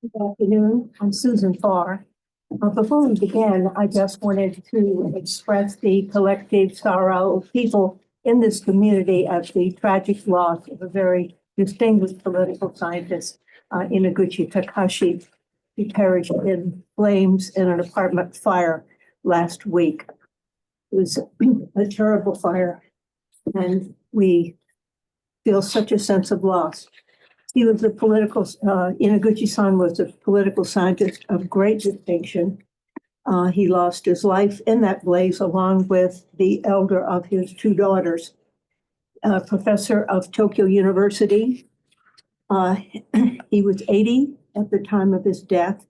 Good afternoon. I'm Susan Pharr. Before we begin, I just wanted to express the collective sorrow of people in this community at the tragic loss of a very distinguished political scientist, Inaguchi Takashi, who perished in flames in an apartment fire last week. It was a terrible fire, and we feel such a sense of loss. He was Inaguchi-san was a political scientist of great distinction. He lost his life in that blaze along with the elder of his two daughters. Professor of Tokyo University. He was 80 at the time of his death.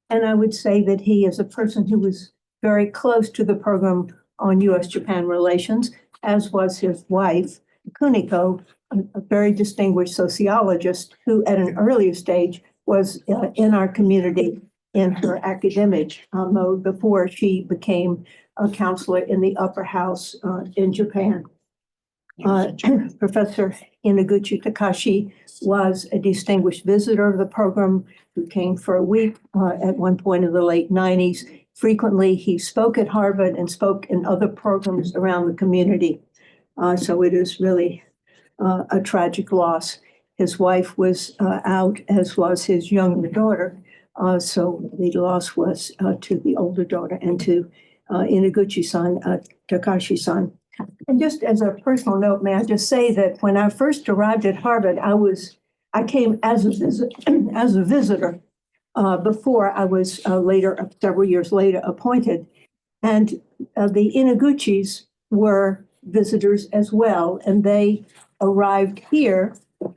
And I would say that he is a person who was very close to the program on U.S.-Japan relations, as was his wife, Kuniko, a very distinguished sociologist who at an earlier stage was in our community in her academic mode before she became a counselor in the upper house in Japan. Professor Inaguchi Takashi was a distinguished visitor of the program who came for a week at one point in the late 90s. Frequently, he spoke at Harvard and spoke in other programs around the community. So it is really a tragic loss. His wife was out, as was his younger daughter. So the loss was to the older daughter and to Inaguchi-san, Takashi-san. And just as a personal note, may I just say that when I first arrived at Harvard, I came as a visitor before I was several years later, appointed. And the Inaguchis were visitors as well, and they arrived here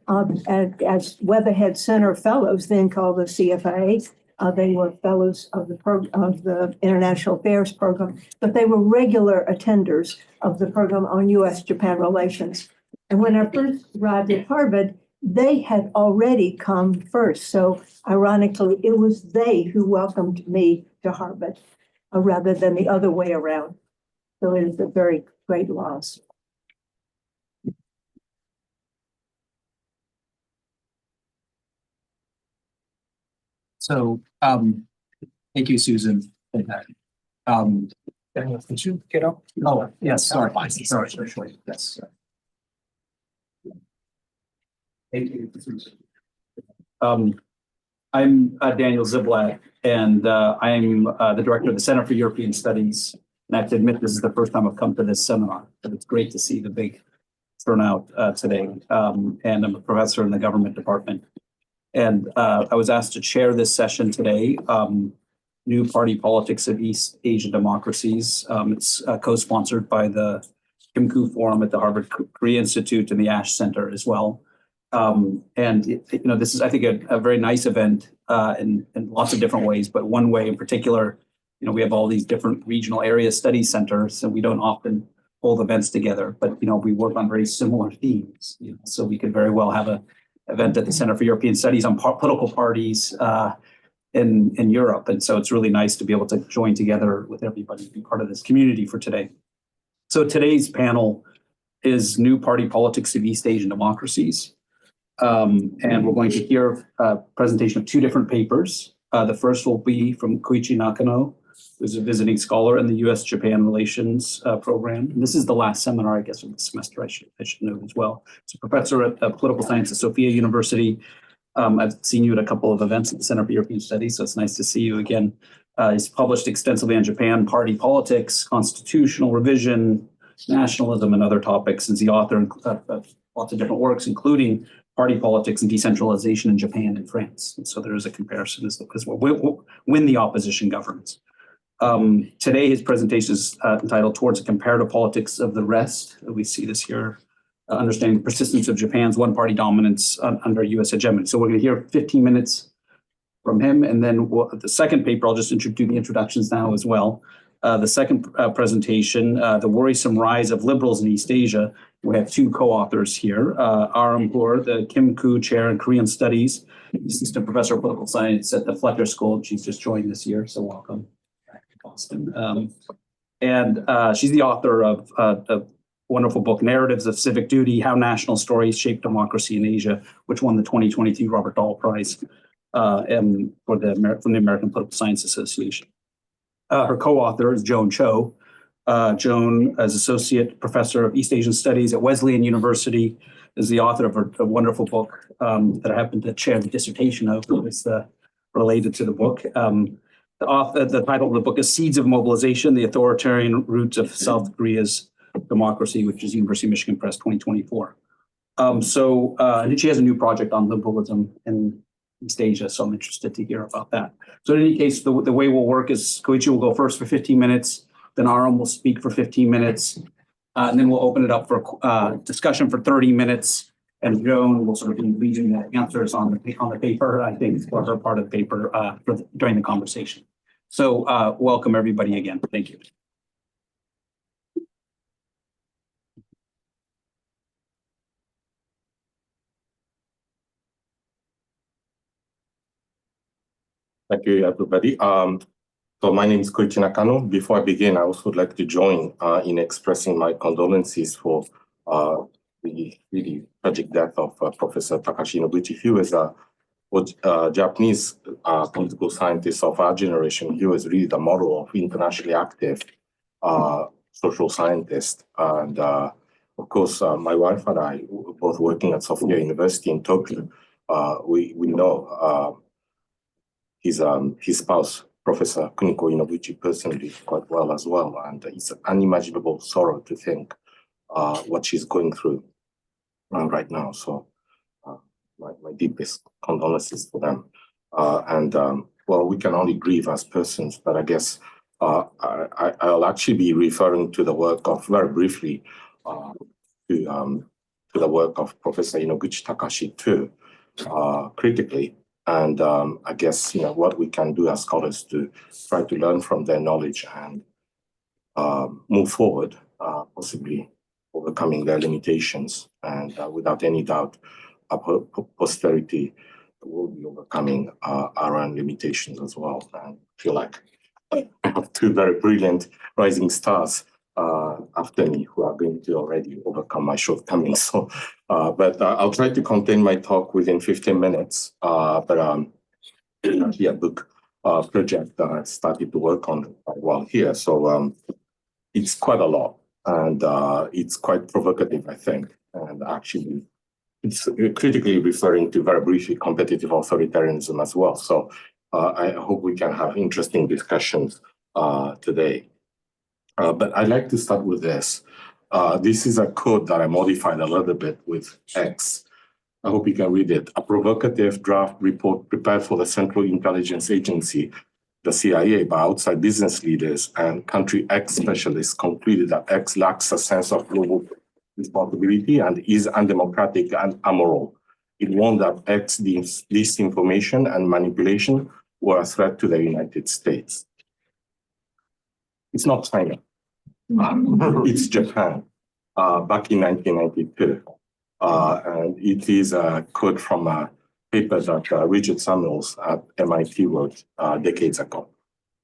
as Weatherhead Center Fellows, then called the CFA. They were fellows of the International Affairs Program, but they were regular attenders of the program on U.S.-Japan relations. And when I first arrived at Harvard, they had already come first. So ironically, it was they who welcomed me to Harvard rather than the other way around. So it is a very great loss. So, thank you, Susan. Daniel, did you get up? Oh, yes, sorry. Sorry. Yes. Thank you, Susan. I'm Daniel Ziblatt, and I'm the director of the Center for European Studies. And I have to admit, this is the first time I've come to this seminar, but it's great to see the big turnout today. And I'm a professor in the government department. And I was asked to chair this session today, New Party Politics of East Asian Democracies. It's co-sponsored by the Kim Koo Forum at the Harvard Korea Institute and the Ash Center as well. This is, I think, a very nice event in lots of different ways, but one way in particular, we have all these different regional area study centers, and we don't often hold events together, but, we work on very similar themes, so we could very well have an event at the Center for European Studies on political parties in Europe. And so it's really nice to be able to join together with everybody to be part of this community for today. So today's panel is New Party Politics of East Asian Democracies. And we're going to hear a presentation of two different papers. The first will be from Koichi Nakano, who's a visiting scholar in the U.S.-Japan Relations program. And this is the last seminar, I guess, of the semester, I should note as well. It's a professor at political science at Sophia University. I've seen you at a couple of events at the Center for European Studies, so it's nice to see you again. He's published extensively on Japan, party politics, constitutional revision, nationalism, and other topics. He's the author of lots of different works, including party politics and decentralization in Japan and France. And so there is a comparison as well when the opposition governs. Today, his presentation is entitled Towards a Comparative Politics of the Rest. We see this here, understanding the persistence of Japan's one-party dominance under U.S. hegemony. So we're going to hear 15 minutes from him. And then the second paper, I'll just do the introductions now as well. The second presentation, The Worrisome Rise of Liberals in East Asia. We have two co-authors here, Aram Hur, the Kim Koo Chair in Korean Studies, Assistant Professor of Political Science at the Fletcher School. She's just joined this year, so welcome back to Boston. She's the author of a wonderful book, Narratives of Civic Duty, How National Stories Shape Democracy in Asia, which won the 2023 Robert Dahl Prize. and from the American Political Science Association. Her co-author is Joan Cho. Joan, as Associate Professor of East Asian Studies at Wesleyan University, is the author of a wonderful book that I happen to chair the dissertation of. It's related to the book. The title of the book is Seeds of Mobilization, the Authoritarian Roots of South Korea's Democracy, which is University of Michigan Press 2024. And she has a new project on liberalism in East Asia, so I'm interested to hear about that. So in any case, the way we'll work is Koichi will go first for 15 minutes, then Aram will speak for 15 minutes, and then we'll open it up for discussion for 30 minutes, and Joan will sort of be leading the answers on the paper, I think, for her part of the paper during the conversation. So welcome everybody again. Thank you. Thank you, everybody. So my name is Koichi Nakano. Before I begin, I also would like to join in expressing my condolences for the really tragic death of Professor Takashi Noguchi. He was a Japanese political scientist of our generation. He was really the model of internationally active social scientist. And of course, my wife and I, both working at Sophia University in Tokyo, we know his spouse, Professor Kuniko Inoguchi, personally quite well as well. And it's an unimaginable sorrow to think what she's going through right now. So my deepest condolences for them. Well, we can only grieve as persons, but I guess I'll actually be referring to the work of, very briefly, to the work of Professor Inoguchi Takashi too, critically. And I guess, what we can do as scholars to try to learn from their knowledge and move forward, possibly overcoming their limitations. And without any doubt, posterity will be overcoming our own limitations as well. And I feel like I have two very brilliant rising stars after me who are going to already overcome my shortcomings. So, but I'll try to contain my talk within 15 minutes. Actually a book project that I started to work on while here. So it's quite a lot, and it's quite provocative, I think. And actually, it's critically referring to, very briefly, competitive authoritarianism as well. So I hope we can have interesting discussions today. But I'd like to start with this. This is a quote that I modified a little bit with X. I hope you can read it. A provocative draft report prepared for the Central Intelligence Agency, the CIA, by outside business leaders and country X specialists concluded that X lacks a sense of global responsibility and is undemocratic and amoral. It warned that X disinformation and manipulation were a threat to the United States. It's not China. It's Japan, back in 1992. And it is a quote from a paper that Richard Samuels at MIT wrote decades ago.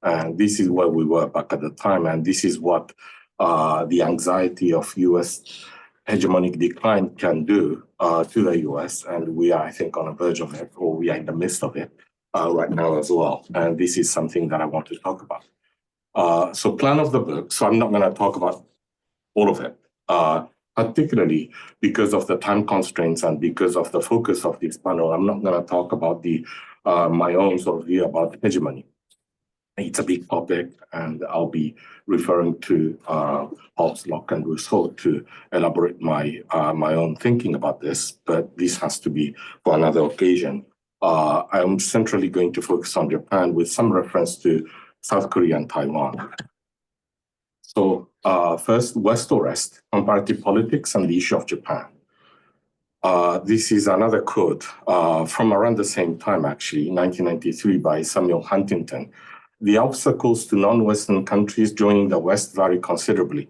And this is where we were back at the time. And this is what the anxiety of US hegemonic decline can do to the US. And we are, I think, on the verge of it, or we are in the midst of it right now as well. And this is something that I want to talk about. So plan of the book. So I'm not going to talk about all of it, particularly because of the time constraints and because of the focus of this panel. I'm not going to talk about my own sort of view about hegemony. It's a big topic, and I'll be referring to Hobbes, Locke, and Rousseau to elaborate my own thinking about this, but this has to be for another occasion. I'm centrally going to focus on Japan with some reference to South Korea and Taiwan. So first, West or Rest, Comparative Politics and the Issue of Japan. This is another quote from around the same time, actually, 1993, by Samuel Huntington. The obstacles to non-Western countries joining the West vary considerably.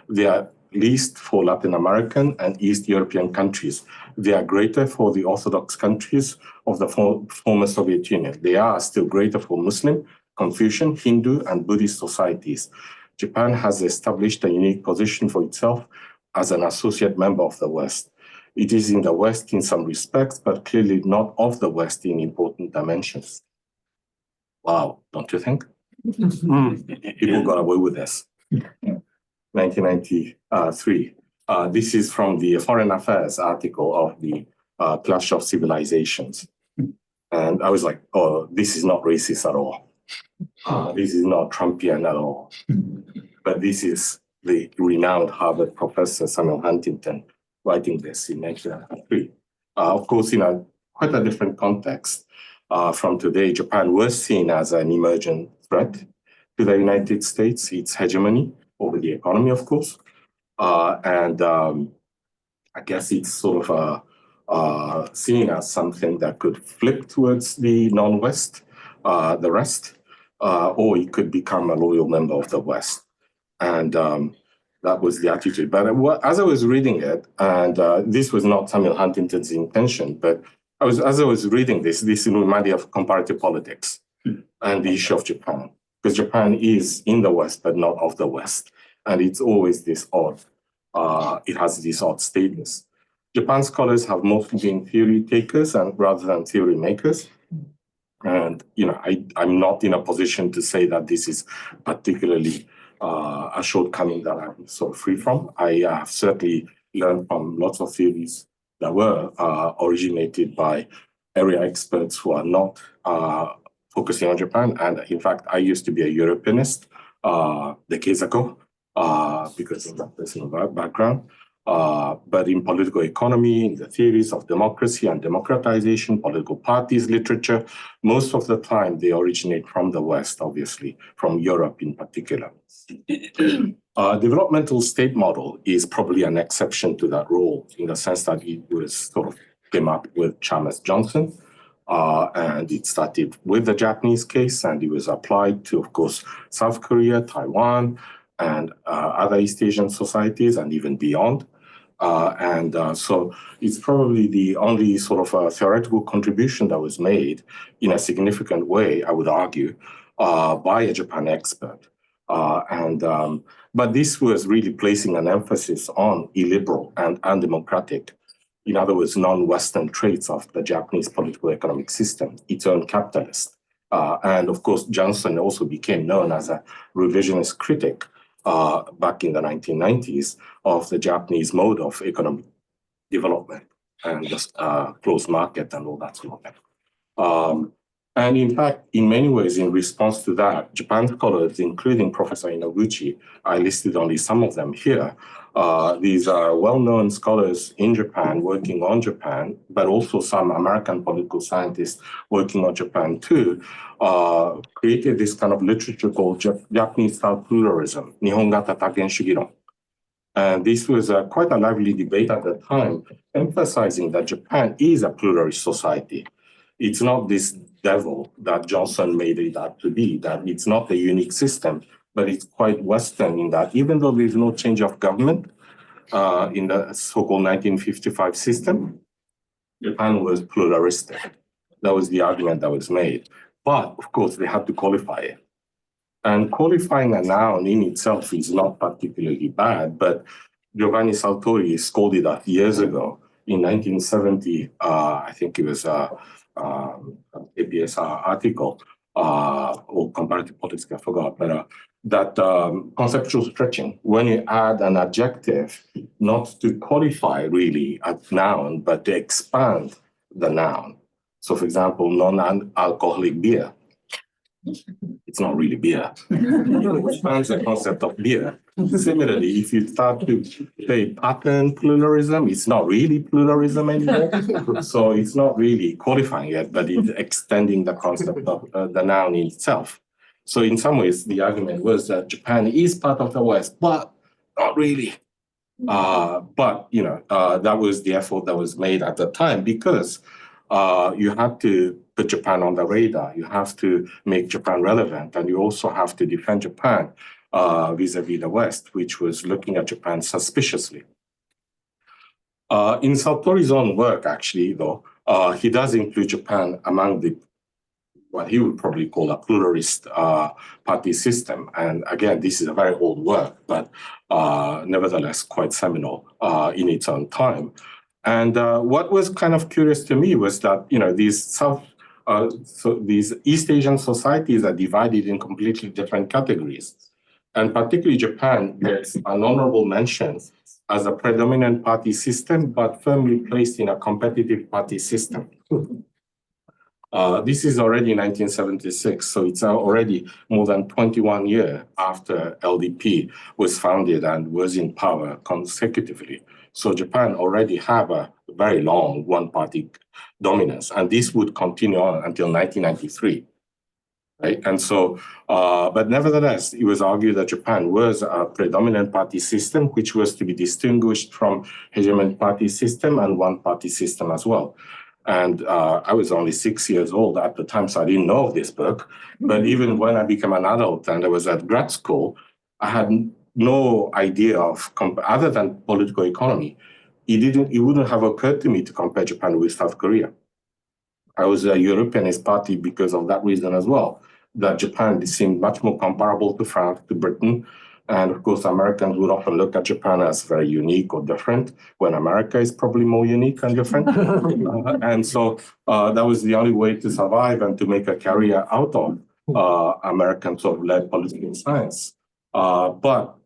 They are least for Latin American and East European countries. They are greater for the Orthodox countries of the former Soviet Union. They are still greater for Muslim, Confucian, Hindu, and Buddhist societies. Japan has established a unique position for itself as an associate member of the West. It is in the West in some respects, but clearly not of the West in important dimensions. Wow, don't you think? People got away with this. 1993. This is from the Foreign Affairs article of the Clash of Civilizations. And I was like, oh, this is not racist at all. This is not Trumpian at all. But this is the renowned Harvard professor Samuel Huntington writing this in 1993. Of course, in quite a different context from today, Japan was seen as an emergent threat to the United States, its hegemony over the economy, of course. I guess it's sort of seen as something that could flip towards the non-West, the rest, or it could become a loyal member of the West. And that was the attitude. But as I was reading it, and this was not Samuel Huntington's intention, but as I was reading this reminded me of comparative politics and the issue of Japan, because Japan is in the West, but not of the West. And it's always this odd, it has this odd status. Japan scholars have mostly been theory takers and rather than theory makers. And, I'm not in a position to say that this is particularly a shortcoming that I'm sort of free from. I have certainly learned from lots of theories that were originated by area experts who are not focusing on Japan. And in fact, I used to be a Europeanist decades ago because of that personal background. But in political economy, in the theories of democracy and democratization, political parties, literature, most of the time they originate from the West, obviously, from Europe in particular. Developmental state model is probably an exception to that rule in the sense that it was sort of came up with Chalmers Johnson. And it started with the Japanese case, and it was applied to, of course, South Korea, Taiwan, and other East Asian societies, and even beyond. So it's probably the only sort of theoretical contribution that was made in a significant way, I would argue, by a Japan expert. But this was really placing an emphasis on illiberal and undemocratic, in other words, non-Western traits of the Japanese political economic system, its own capitalist. And of course, Johnson also became known as a revisionist critic back in the 1990s of the Japanese mode of economic development and just closed market and all that sort of thing. And in fact, in many ways, in response to that, Japan scholars, including Professor Inoguchi, I listed only some of them here. These are well-known scholars in Japan working on Japan, but also some American political scientists working on Japan too, created this kind of literature called Japanese-style pluralism, Nihongata Takenshugiron. And this was quite a lively debate at the time, emphasizing that Japan is a pluralist society. It's not this devil that Johnson made it out to be, that it's not a unique system, but it's quite Western in that even though there's no change of government in the so-called 1955 system, Japan was pluralistic. That was the argument that was made. But of course, they had to qualify it. And qualifying a noun in itself is not particularly bad, but Giovanni Saltori scolded us years ago in 1970, I think it was APS article, or Comparative Politics, I forgot, but that conceptual stretching, when you add an adjective, not to qualify really a noun, but to expand the noun. So for example, non-alcoholic beer. It's not really beer. It expands the concept of beer. Similarly, if you start to say pattern pluralism, it's not really pluralism anymore. So it's not really qualifying it, but it's extending the concept of the noun in itself. So in some ways, the argument was that Japan is part of the West, but not really. But that was the effort that was made at the time because you have to put Japan on the radar. You have to make Japan relevant, and you also have to defend Japan vis-a-vis the West, which was looking at Japan suspiciously. In Saltori's own work, actually, though, he does include Japan among what he would probably call a pluralist party system. And again, this is a very old work, but nevertheless quite seminal in its own time. And what was kind of curious to me was that, these East Asian societies are divided in completely different categories. And particularly Japan gets an honorable mention as a predominant party system, but firmly placed in a competitive party system. This is already 1976, so it's already more than 21 years after LDP was founded and was in power consecutively. So Japan already have a very long one-party dominance, and this would continue on until 1993. Right? And so, but nevertheless, it was argued that Japan was a predominant party system, which was to be distinguished from hegemonic party system and one-party system as well. And I was only 6 years old at the time, so I didn't know of this book. But even when I became an adult and I was at grad school, I had no idea of, other than political economy, it wouldn't have occurred to me to compare Japan with South Korea. I was a Europeanist party because of that reason as well, that Japan seemed much more comparable to France, to Britain. And of course, Americans would often look at Japan as very unique or different, when America is probably more unique and different. And so that was the only way to survive and to make a career out of American sort of led political science. But,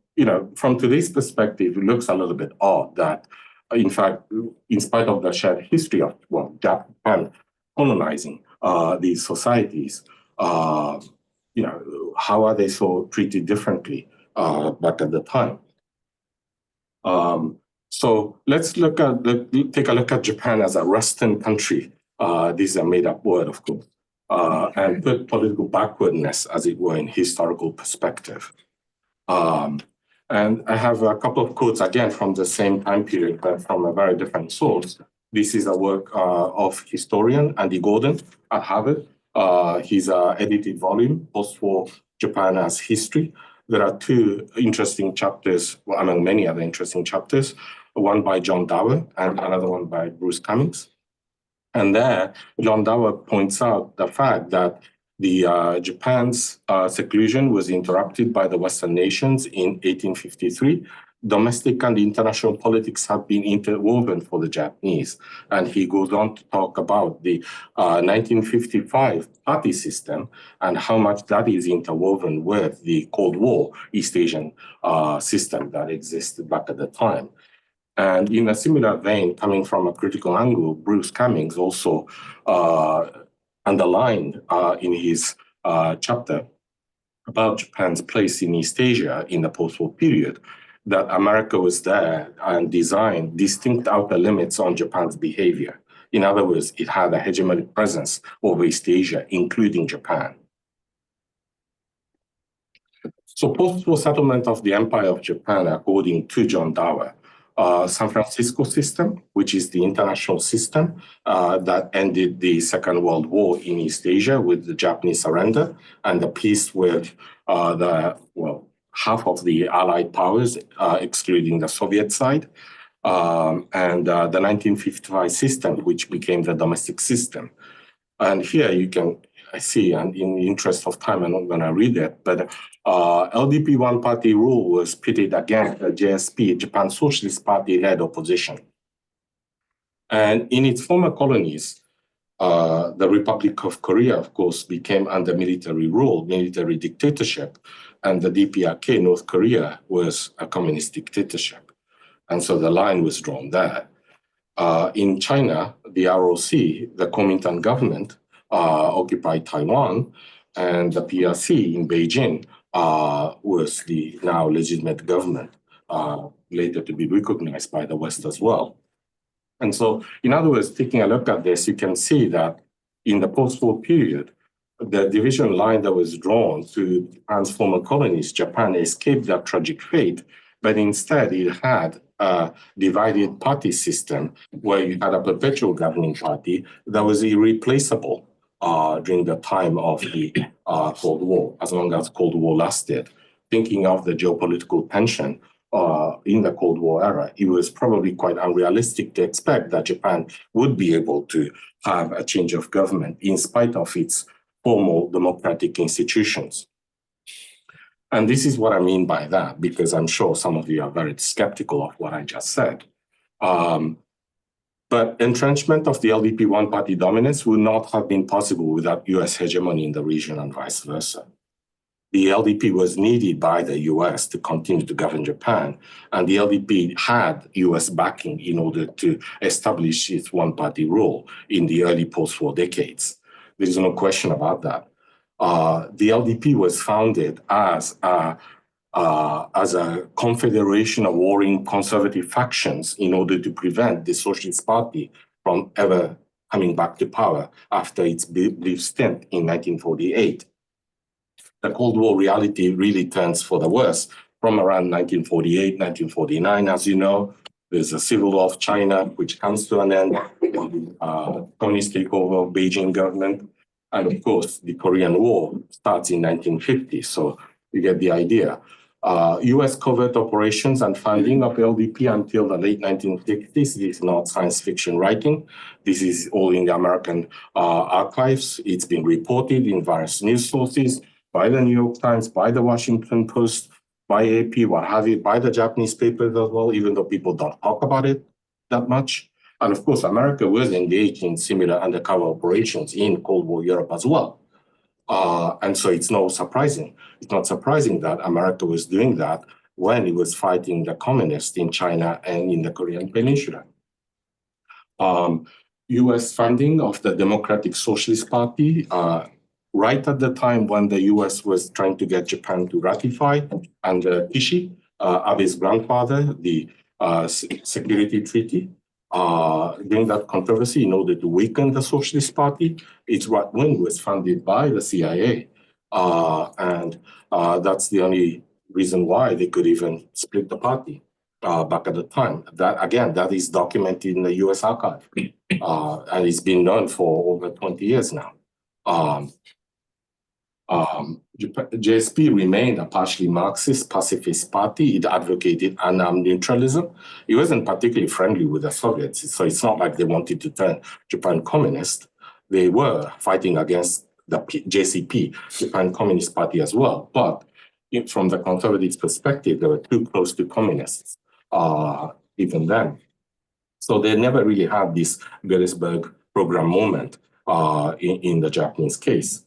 from today's perspective, it looks a little bit odd that, in fact, in spite of the shared history of, Japan colonizing these societies, how are they so treated differently back at the time? So let's take a look at Japan as a Western country. This is a made-up word, of course, and put political backwardness, as it were, in historical perspective. And I have a couple of quotes again from the same time period, but from a very different source. This is a work of historian Andy Gordon at Harvard. His edited volume, Post-War Japan as History. There are two interesting chapters, among many other interesting chapters, one by John Dower and another one by Bruce Cummings. And there, John Dower points out the fact that the Japan's seclusion was interrupted by the Western nations in 1853. Domestic and international politics have been interwoven for the Japanese. And he goes on to talk about the 1955 party system and how much that is interwoven with the Cold War East Asian system that existed back at the time. And in a similar vein, coming from a critical angle, Bruce Cummings also underlined in his chapter about Japan's place in East Asia in the post-war period, that America was there and designed distinct outer limits on Japan's behavior. In other words, it had a hegemonic presence over East Asia, including Japan. So post-war settlement of the Empire of Japan, according to John Dower, San Francisco system, which is the international system that ended the Second World War in East Asia with the Japanese surrender and the peace with half of the Allied powers, excluding the Soviet side, and the 1955 system, which became the domestic system. And here you can see, and in the interest of time, I'm not going to read it, but LDP one-party rule was pitted against the JSP, Japan Socialist Party-led opposition. And in its former colonies, the Republic of Korea, of course, became under military rule, military dictatorship, and the DPRK, North Korea, was a communist dictatorship. And so the line was drawn there. In China, the ROC, the Kuomintang government, occupied Taiwan, and the PRC in Beijing was the now legitimate government, later to be recognized by the West as well. And so, in other words, taking a look at this, you can see that in the post-war period, the division line that was drawn to Japan's former colonies, Japan escaped that tragic fate, but instead it had a divided party system where you had a perpetual governing party that was irreplaceable during the time of the Cold War, as long as Cold War lasted. Thinking of the geopolitical tension in the Cold War era, it was probably quite unrealistic to expect that Japan would be able to have a change of government in spite of its formal democratic institutions. And this is what I mean by that, because I'm sure some of you are very skeptical of what I just said. But entrenchment of the LDP one-party dominance would not have been possible without US hegemony in the region and vice versa. The LDP was needed by the US to continue to govern Japan, and the LDP had US backing in order to establish its one-party rule in the early post-war decades. There is no question about that. The LDP was founded as a confederation of warring conservative factions in order to prevent the Socialist Party from ever coming back to power after its brief stint in 1948. The Cold War reality really turns for the worse from around 1948, 1949. As you know, there's a civil war of China, which comes to an end, communist takeover of Beijing government. And of course, the Korean War starts in 1950. So you get the idea. US covert operations and funding of LDP until the late 1960s. This is not science fiction writing. This is all in the American archives. It's been reported in various news sources by the New York Times, by the Washington Post, by AP, what have you, by the Japanese papers as well, even though people don't talk about it that much. And of course, America was engaged in similar undercover operations in Cold War Europe as well. And so it's not surprising that America was doing that when it was fighting the communists in China and in the Korean Peninsula. US funding of the Democratic Socialist Party, right at the time when the US was trying to get Japan to ratify under Kishi, Abe's grandfather, the Security Treaty, during that controversy in order to weaken the Socialist Party. Its right wing was funded by the CIA. And that's the only reason why they could even split the party back at the time. That, again, that is documented in the US archive. And it's been known for over 20 years now. JSP remained a partially Marxist pacifist party. It advocated unarmed neutralism. It wasn't particularly friendly with the Soviets, so it's not like they wanted to turn Japan communist. They were fighting against the JCP, Japan Communist Party as well. But from the conservatives' perspective, they were too close to communists even then. So they never really had this Gettysburg Program moment in the Japanese case.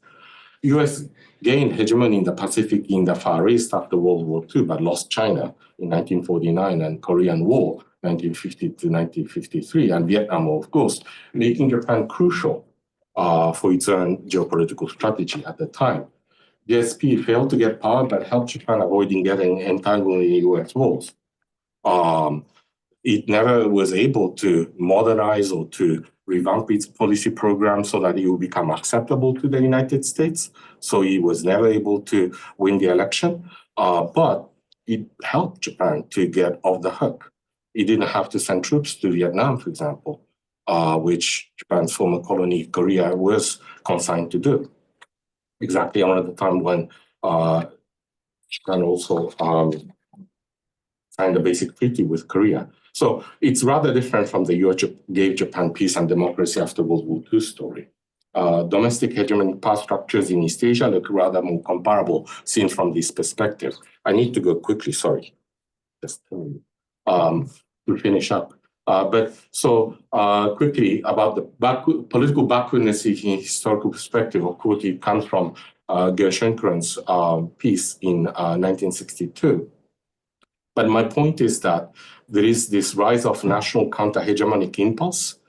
US gained hegemony in the Pacific in the Far East after World War II, but lost China in 1949 and Korean War, 1950 to 1953, and Vietnam, of course, making Japan crucial for its own geopolitical strategy at the time. JSP failed to get power, but helped Japan avoiding getting entangled in US wars. It never was able to modernize or to revamp its policy program so that it would become acceptable to the United States. So it was never able to win the election, but it helped Japan to get off the hook. It didn't have to send troops to Vietnam, for example, which Japan's former colony, Korea, was consigned to do. Exactly around the time when Japan also signed a basic treaty with Korea. So it's rather different from the US gave Japan peace and democracy after World War II story. Domestic hegemonic power structures in East Asia look rather more comparable seen from this perspective. I need to go quickly, sorry, just to finish up. Quickly about the political backwardness in historical perspective, of course, it comes from Gershon's piece in 1962. But my point is that there is this rise of national counter-hegemonic impulse.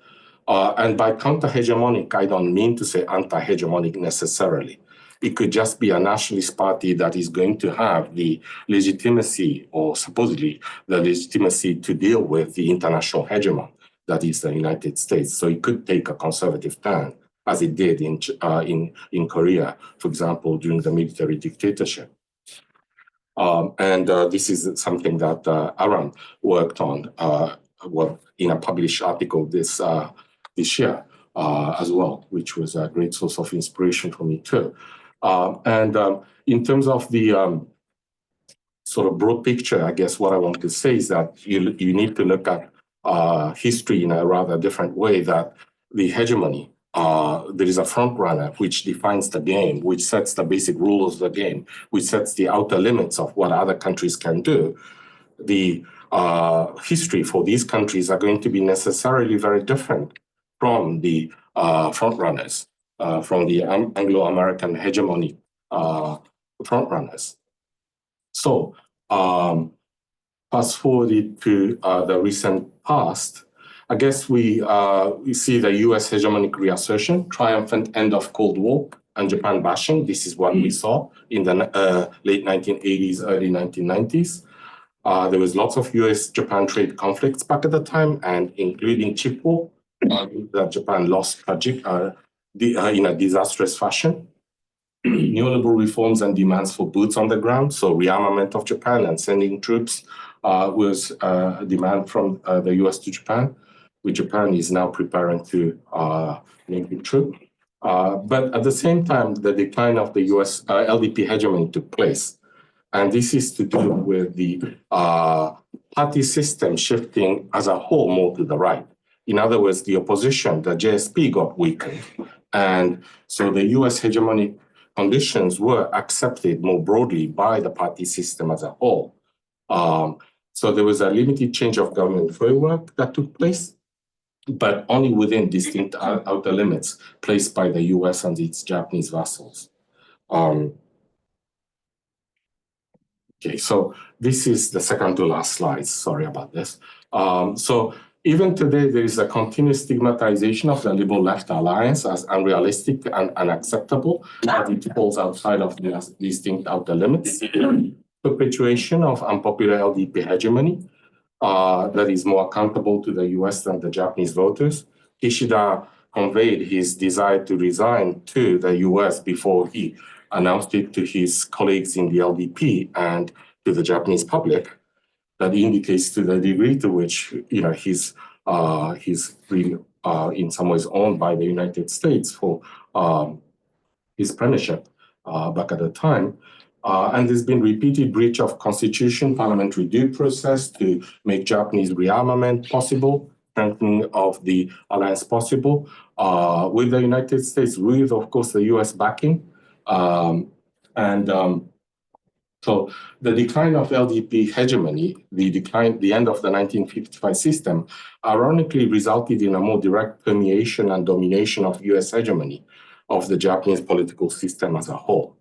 And by counter-hegemonic, I don't mean to say anti-hegemonic necessarily. It could just be a nationalist party that is going to have the legitimacy, or supposedly the legitimacy, to deal with the international hegemon, that is the United States. So it could take a conservative turn, as it did in Korea, for example, during the military dictatorship. This is something that Aram worked on in a published article this year as well, which was a great source of inspiration for me too. In terms of the sort of broad picture, I guess what I want to say is that you need to look at history in a rather different way, that the hegemony, there is a front runner which defines the game, which sets the basic rules of the game, which sets the outer limits of what other countries can do. The history for these countries are going to be necessarily very different from the frontrunners, from the Anglo-American hegemony frontrunners. So fast forwarded to the recent past, I guess we see the US hegemonic reassertion, triumphant end of Cold War, and Japan bashing. This is what we saw in the late 1980s, early 1990s. There was lots of US-Japan trade conflicts back at the time, and including chip war, that Japan lost in a disastrous fashion. Neoliberal reforms and demands for boots on the ground, so rearmament of Japan and sending troops was a demand from the US to Japan, which Japan is now preparing to make it true. But at the same time, the decline of the US LDP hegemony took place. And this is to do with the party system shifting as a whole more to the right. In other words, the opposition, the JSP, got weakened. And so the US hegemonic conditions were accepted more broadly by the party system as a whole. So there was a limited change of government framework that took place, but only within distinct outer limits placed by the US and its Japanese vassals. Okay, so this is the second to last slide. Sorry about this. So even today, there is a continuous stigmatization of the liberal left alliance as unrealistic and unacceptable, as it falls outside of the distinct outer limits. Perpetuation of unpopular LDP hegemony that is more accountable to the US than the Japanese voters. Kishida conveyed his desire to resign to the US before he announced it to his colleagues in the LDP and to the Japanese public. That indicates to the degree to which he's really in some ways owned by the United States for his premiership back at the time. And there's been repeated breach of constitution, parliamentary due process to make Japanese rearmament possible, strengthening of the alliance possible with the United States, with, of course, the US backing. So the decline of LDP hegemony, the end of the 1955 system, ironically resulted in a more direct permeation and domination of US hegemony of the Japanese political system as a whole.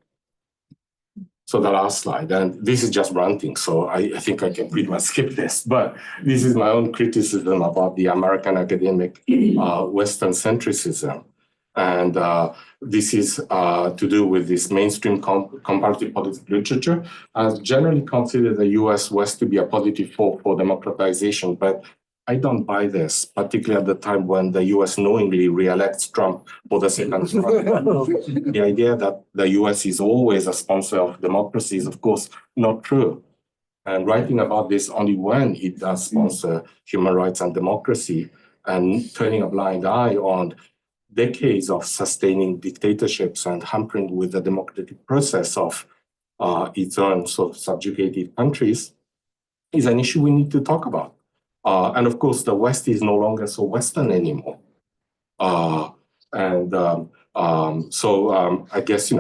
So the last slide, and this is just ranting, so I think I can pretty much skip this, but this is my own criticism about the American academic Western centricism. And this is to do with this mainstream comparative political literature. I generally consider the US West to be a positive force for democratization, but I don't buy this, particularly at the time when the US knowingly re-elects Trump for the second time. The idea that the US is always a sponsor of democracy is, of course, not true. And writing about this only when it does sponsor human rights and democracy, and turning a blind eye on decades of sustaining dictatorships and hampering with the democratic process of its own sort of subjugated countries is an issue we need to talk about. And of course, the West is no longer so Western anymore. I guess,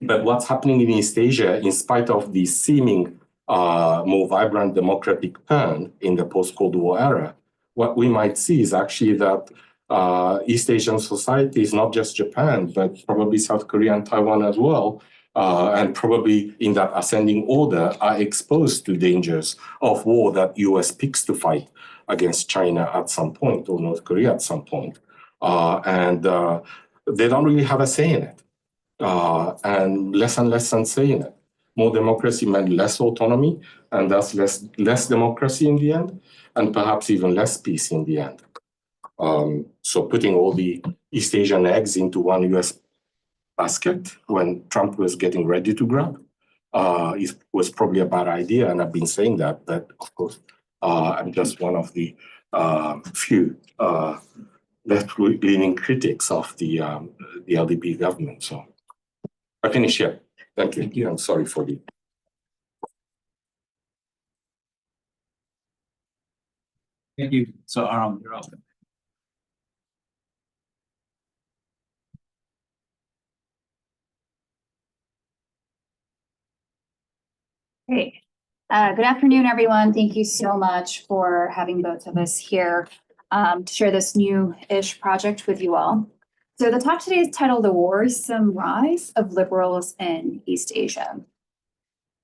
but what's happening in East Asia, in spite of the seeming more vibrant democratic turn in the post-Cold War era, what we might see is actually that East Asian societies, not just Japan, but probably South Korea and Taiwan as well, and probably in that ascending order, are exposed to dangers of war that US picks to fight against China at some point or North Korea at some point. They don't really have a say in it, and less say in it. More democracy meant less autonomy, and thus less democracy in the end, and perhaps even less peace in the end. So putting all the East Asian eggs into one US basket when Trump was getting ready to grab was probably a bad idea, and I've been saying that, but of course, I'm just one of the few left-leaning critics of the LDP government. So I finish here. Thank you. I'm sorry for the... Thank you. So Aram, you're up. Okay. Good afternoon, everyone. Thank you so much for having both of us here to share this new-ish project with you all. So the talk today is titled The Worrisome Rise of Liberals in East Asia.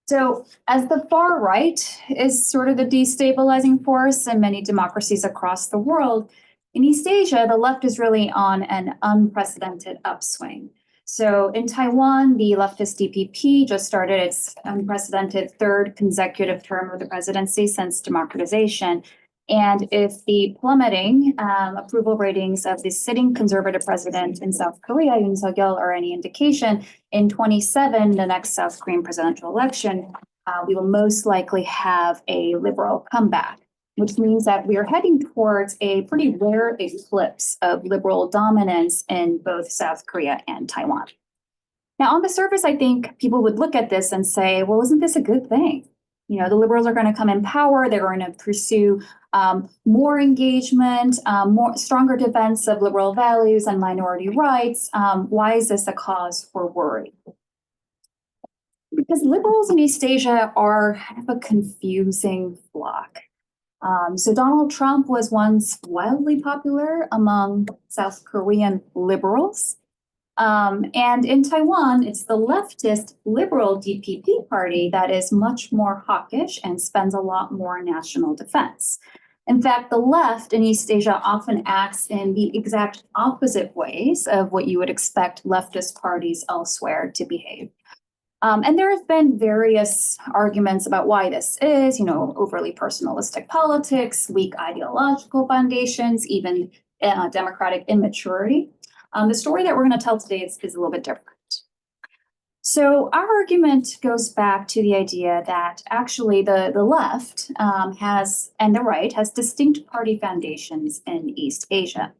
So as the far right is sort of the destabilizing force in many democracies across the world, in East Asia, the left is really on an unprecedented upswing. So in Taiwan, the leftist DPP just started its unprecedented third consecutive term of the presidency since democratization. And if the plummeting approval ratings of the sitting conservative president in South Korea, Yoon Suk-yeol, are any indication, in 2027, the next South Korean presidential election, we will most likely have a liberal comeback, which means that we are heading towards a pretty rare eclipse of liberal dominance in both South Korea and Taiwan. Now, on the surface, I think people would look at this and say, well, isn't this a good thing? You know, the liberals are going to come in power. They're going to pursue more engagement, stronger defense of liberal values and minority rights. Why is this a cause for worry? Because liberals in East Asia are kind of a confusing flock. So Donald Trump was once wildly popular among South Korean liberals. And in Taiwan, it's the leftist liberal DPP party that is much more hawkish and spends a lot more on national defense. In fact, the left in East Asia often acts in the exact opposite ways of what you would expect leftist parties elsewhere to behave. And there have been various arguments about why this is, you know, overly personalistic politics, weak ideological foundations, even democratic immaturity. The story that we're going to tell today is a little bit different. So our argument goes back to the idea that actually the left and the right has distinct party foundations in East Asia.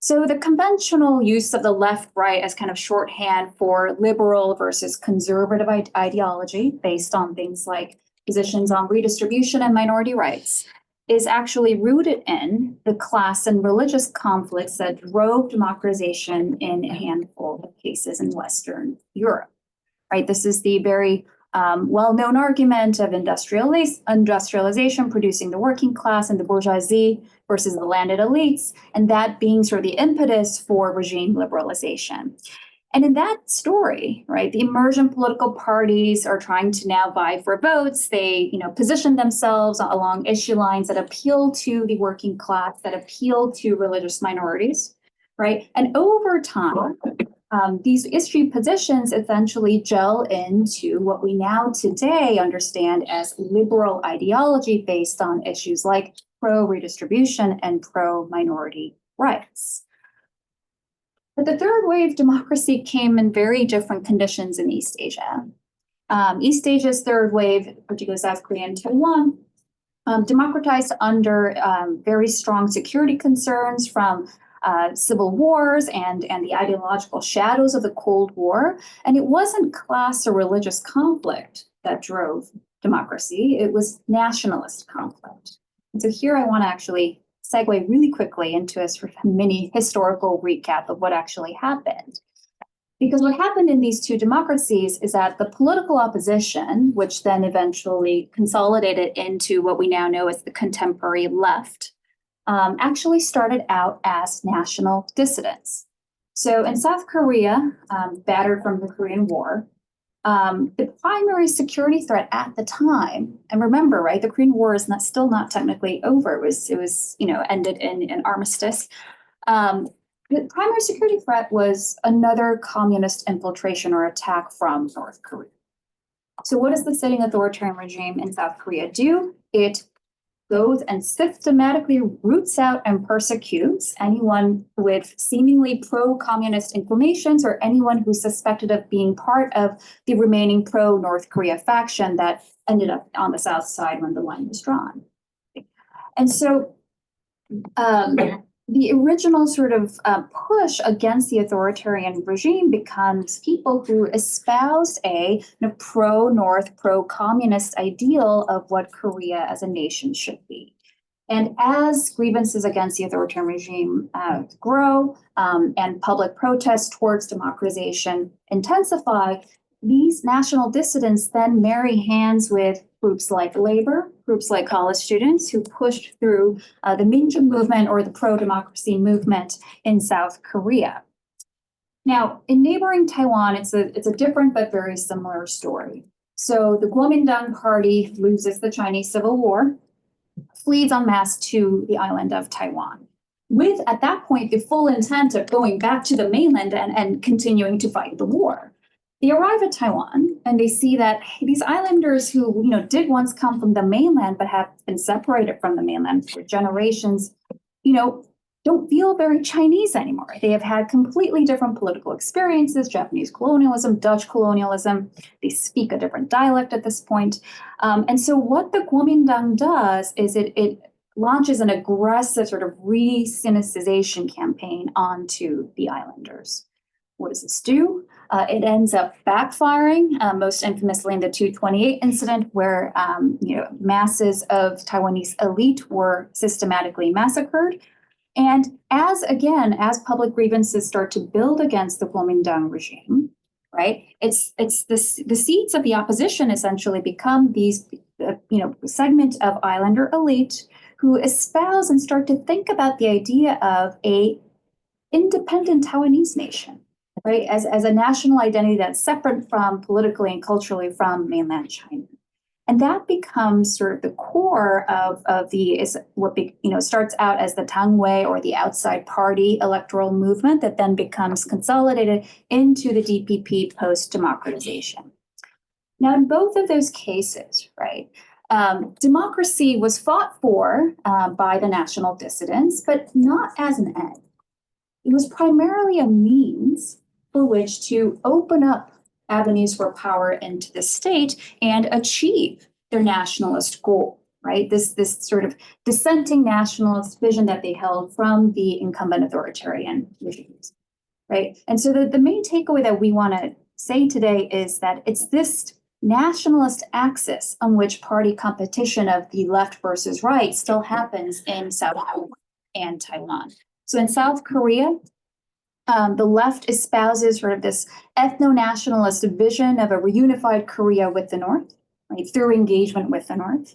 So the conventional use of the left-right as kind of shorthand for liberal versus conservative ideology based on things like positions on redistribution and minority rights is actually rooted in the class and religious conflicts that drove democratization in a handful of cases in Western Europe, right? This is the very well-known argument of industrialization producing the working class and the bourgeoisie versus the landed elites, and that being sort of the impetus for regime liberalization. And in that story, right, the emergent political parties are trying to now vie for votes. They, position themselves along issue lines that appeal to the working class, that appeal to religious minorities, right? And over time, these issue positions essentially gel into what we now today understand as liberal ideology based on issues like pro-redistribution and pro-minority rights. But the third wave democracy came in very different conditions in East Asia. East Asia's third wave, particularly South Korea and Taiwan, democratized under very strong security concerns from civil wars and the ideological shadows of the Cold War. And it wasn't class or religious conflict that drove democracy. It was nationalist conflict. And so here I want to actually segue really quickly into a sort of mini historical recap of what actually happened. Because what happened in these two democracies is that the political opposition, which then eventually consolidated into what we now know as the contemporary left, actually started out as national dissidents. So in South Korea, battered from the Korean War, the primary security threat at the time, and remember, right, the Korean War is still not technically over. It was ended in an armistice. The primary security threat was another communist infiltration or attack from North Korea. So what does the sitting authoritarian regime in South Korea do? It goes and systematically roots out and persecutes anyone with seemingly pro-communist inclinations or anyone who's suspected of being part of the remaining pro-North Korea faction that ended up on the South side when the line was drawn. And so the original sort of push against the authoritarian regime becomes people who espoused a pro-North, pro-communist ideal of what Korea as a nation should be. And as grievances against the authoritarian regime grow and public protests towards democratization intensify, these national dissidents then marry hands with groups like labor, groups like college students who pushed through the Minda movement or the pro-democracy movement in South Korea. Now, in neighboring Taiwan, it's a different but very similar story. So the Kuomintang party loses the Chinese Civil War, flees en masse to the island of Taiwan, with, at that point, the full intent of going back to the mainland and continuing to fight the war. They arrive at Taiwan and they see that these islanders who, did once come from the mainland but have been separated from the mainland for generations, don't feel very Chinese anymore. They have had completely different political experiences, Japanese colonialism, Dutch colonialism. They speak a different dialect at this point. And so what the Kuomintang does is it launches an aggressive sort of re-Sinicization campaign onto the islanders. What does this do? It ends up backfiring, most infamously in the 228 incident, where masses of Taiwanese elite were systematically massacred. And as public grievances start to build against the Kuomintang regime, right? It's the seats of the opposition essentially become these segment of islander elite who espouse and start to think about the idea of a independent Taiwanese nation, right? As a national identity that's separate from politically and culturally from mainland China. And that becomes sort of the core of starts out as the Tangwei or the outside party electoral movement that then becomes consolidated into the DPP post-democratization. Now, in both of those cases, right, democracy was fought for by the national dissidents, but not as an end. It was primarily a means for which to open up avenues for power into the state and achieve their nationalist goal, right? This sort of dissenting nationalist vision that they held from the incumbent authoritarian regimes, right? And so the main takeaway that we want to say today is that it's this nationalist axis on which party competition of the left versus right still happens in South Korea and Taiwan. So in South Korea, the left espouses sort of this ethno-nationalist vision of a reunified Korea with the North, right, through engagement with the North.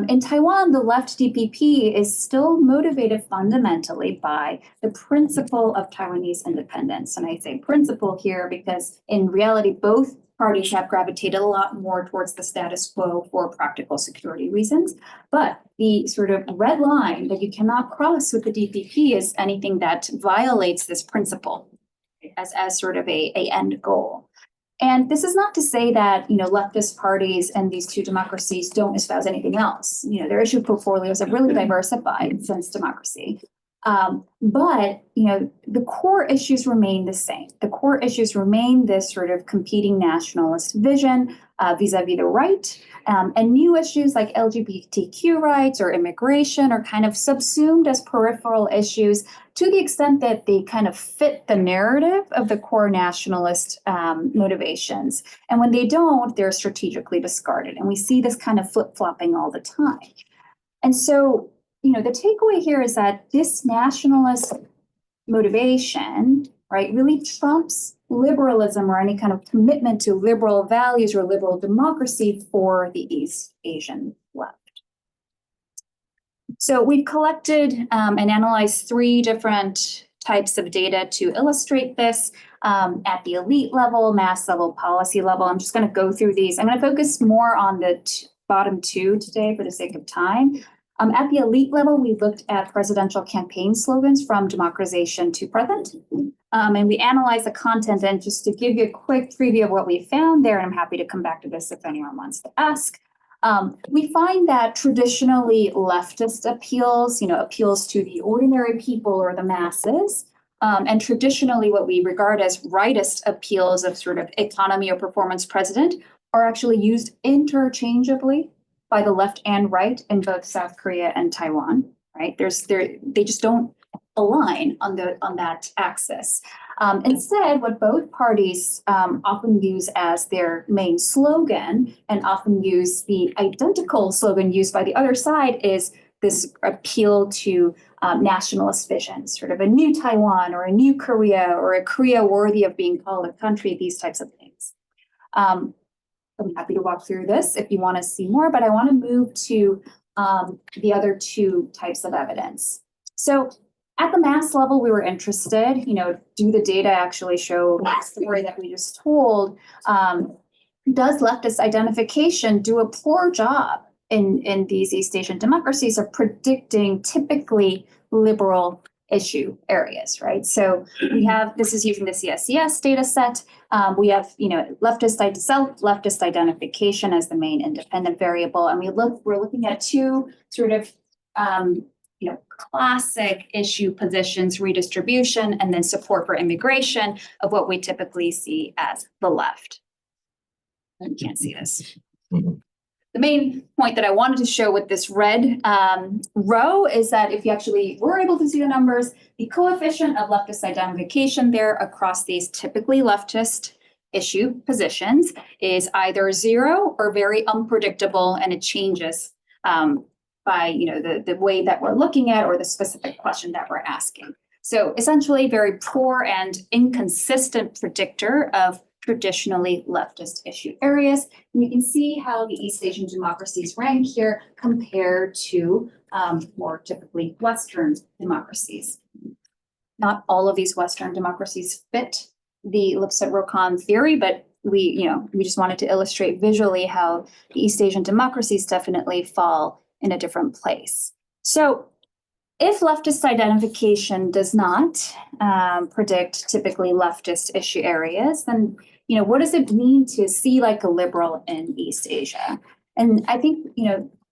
In Taiwan, the left DPP is still motivated fundamentally by the principle of Taiwanese independence. And I say principle here because in reality, both parties have gravitated a lot more towards the status quo for practical security reasons. But the sort of red line that you cannot cross with the DPP is anything that violates this principle as sort of a end goal. And this is not to say that, leftist parties and these two democracies don't espouse anything else. Their issue portfolios have really diversified since democracy. But the core issues remain the same. The core issues remain this sort of competing nationalist vision vis-a-vis the right. And new issues like LGBTQ rights or immigration are kind of subsumed as peripheral issues to the extent that they kind of fit the narrative of the core nationalist motivations. And when they don't, they're strategically discarded. And we see this kind of flip-flopping all the time. And so, the takeaway here is that this nationalist motivation, right, really trumps liberalism or any kind of commitment to liberal values or liberal democracy for the East Asian left. So we've collected and analyzed 3 different types of data to illustrate this at the elite level, mass level, policy level. I'm just going to go through these. I'm going to focus more on the bottom 2 today for the sake of time. At the elite level, we looked at presidential campaign slogans from democratization to present. And we analyzed the content. And just to give you a quick preview of what we found there, and I'm happy to come back to this if anyone wants to ask, we find that traditionally leftist appeals, appeals to the ordinary people or the masses, and traditionally what we regard as rightist appeals of sort of economy or performance president are actually used interchangeably by the left and right in both South Korea and Taiwan, right? They just don't align on that axis. Instead, what both parties often use as their main slogan and often use the identical slogan used by the other side is this appeal to nationalist visions, sort of a new Taiwan or a new Korea or a Korea worthy of being called a country, these types of things. I'm happy to walk through this if you want to see more, but I want to move to the other two types of evidence. So at the mass level, we were interested, do the data actually show the story that we just told? Does leftist identification do a poor job in these East Asian democracies of predicting typically liberal issue areas, right? So we have, this is using the CSCS data set. We have, leftist identification as the main independent variable. And we're looking at two sort of, classic issue positions, redistribution, and then support for immigration of what we typically see as the left. You can't see this. The main point that I wanted to show with this red row is that if you actually were able to see the numbers, the coefficient of leftist identification there across these typically leftist issue positions is either 0 or very unpredictable, and it changes by the way that we're looking at or the specific question that we're asking. So essentially very poor and inconsistent predictor of traditionally leftist issue areas. And you can see how the East Asian democracies rank here compared to more typically Western democracies. Not all of these Western democracies fit the Lipset-Rokon theory, but we just wanted to illustrate visually how the East Asian democracies definitely fall in a different place. So if leftist identification does not predict typically leftist issue areas, then what does it mean to see like a liberal in East Asia? And I think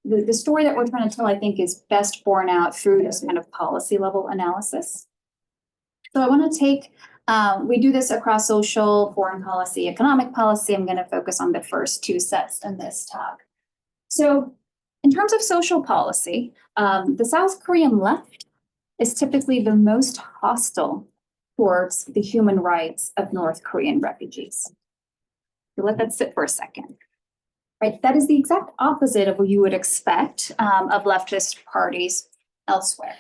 the story that we're trying to tell, I think, is best borne out through this kind of policy level analysis. So I want to take, we do this across social, foreign policy, economic policy. I'm going to focus on the first two sets in this talk. So in terms of social policy, the South Korean left is typically the most hostile towards the human rights of North Korean refugees. So let that sit for a second. Right, that is the exact opposite of what you would expect of leftist parties elsewhere,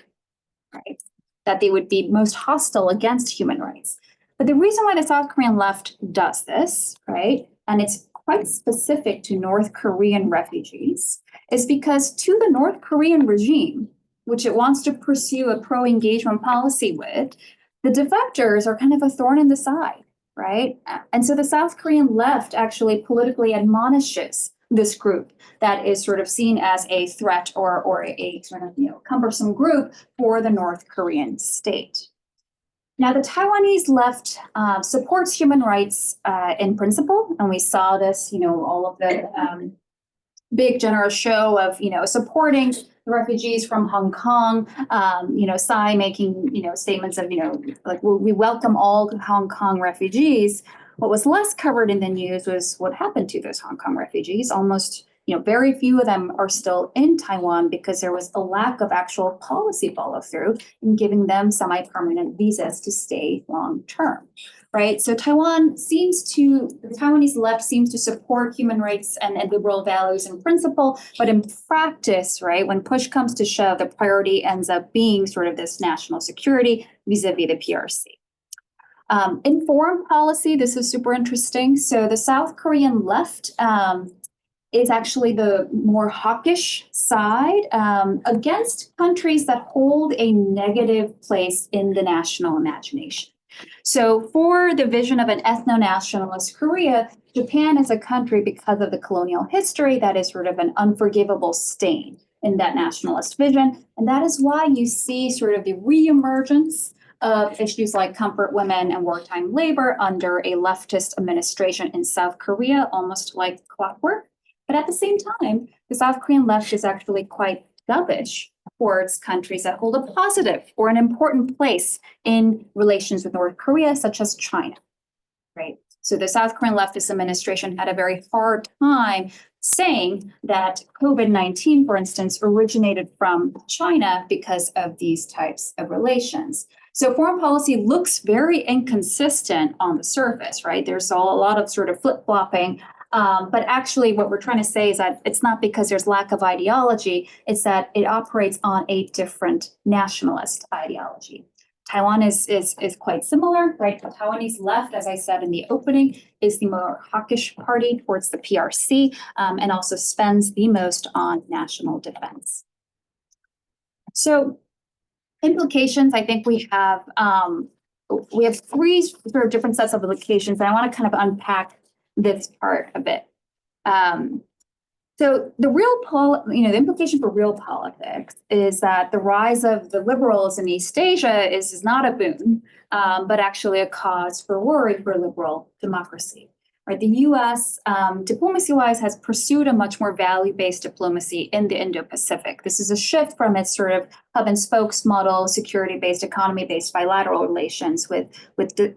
right? That they would be most hostile against human rights. But the reason why the South Korean left does this, right, and it's quite specific to North Korean refugees, is because to the North Korean regime, which it wants to pursue a pro-engagement policy with, the defectors are kind of a thorn in the side, right? And so the South Korean left actually politically admonishes this group that is sort of seen as a threat or a sort of cumbersome group for the North Korean state. Now, the Taiwanese left supports human rights in principle, and we saw this, all of the big generous show of, supporting the refugees from Hong Kong, Tsai making, statements of, like, we welcome all Hong Kong refugees. What was less covered in the news was what happened to those Hong Kong refugees. Almost, very few of them are still in Taiwan because there was a lack of actual policy follow through in giving them semi-permanent visas to stay long term, right? So the Taiwanese left seems to support human rights and liberal values in principle, but in practice, right, when push comes to shove, the priority ends up being sort of this national security vis-a-vis the PRC. In foreign policy, this is super interesting. So the South Korean left is actually the more hawkish side against countries that hold a negative place in the national imagination. So for the vision of an ethno-nationalist Korea, Japan is a country because of the colonial history that is sort of an unforgivable stain in that nationalist vision. And that is why you see sort of the reemergence of issues like comfort women and wartime labor under a leftist administration in South Korea, almost like clockwork. But at the same time, the South Korean left is actually quite dovish towards countries that hold a positive or an important place in relations with North Korea, such as China, right? So the South Korean leftist administration had a very hard time saying that COVID-19, for instance, originated from China because of these types of relations. So foreign policy looks very inconsistent on the surface, right? There's a lot of sort of flip-flopping. But actually what we're trying to say is that it's not because there's lack of ideology, it's that it operates on a different nationalist ideology. Taiwan is quite similar, right? The Taiwanese left, as I said in the opening, is the more hawkish party towards the PRC, and also spends the most on national defense. So implications, I think we have three sort of different sets of implications, and I want to kind of unpack this part a bit. So the implication for real politics is that the rise of the liberals in East Asia is not a boon, but actually a cause for worry for liberal democracy. Right? The U.S. Diplomacy-wise has pursued a much more value-based diplomacy in the Indo-Pacific. This is a shift from its sort of hub and spokes model, security-based, economy-based bilateral relations with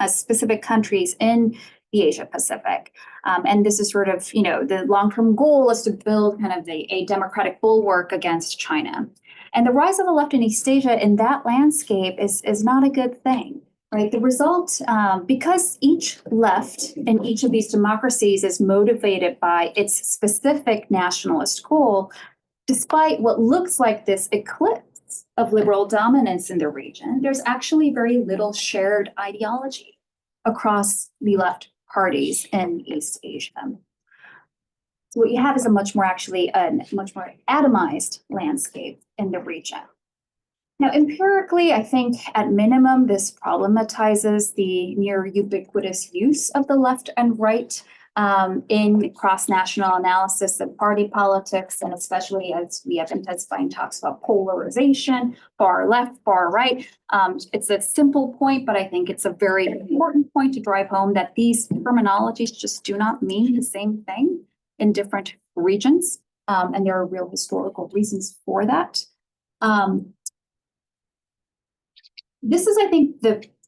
specific countries in the Asia Pacific. And this is sort of, the long-term goal is to build kind of a democratic bulwark against China. And the rise of the left in East Asia in that landscape is not a good thing, right? The result, because each left in each of these democracies is motivated by its specific nationalist goal, despite what looks like this eclipse of liberal dominance in the region, there's actually very little shared ideology across the left parties in East Asia. So what you have is a much more atomized landscape in the region. Now, empirically, I think at minimum, this problematizes the near ubiquitous use of the left and right in cross-national analysis of party politics, and especially as we have intensifying talks about polarization, far left, far right. It's a simple point, but I think it's a very important point to drive home that these terminologies just do not mean the same thing in different regions, and there are real historical reasons for that. This is, I think,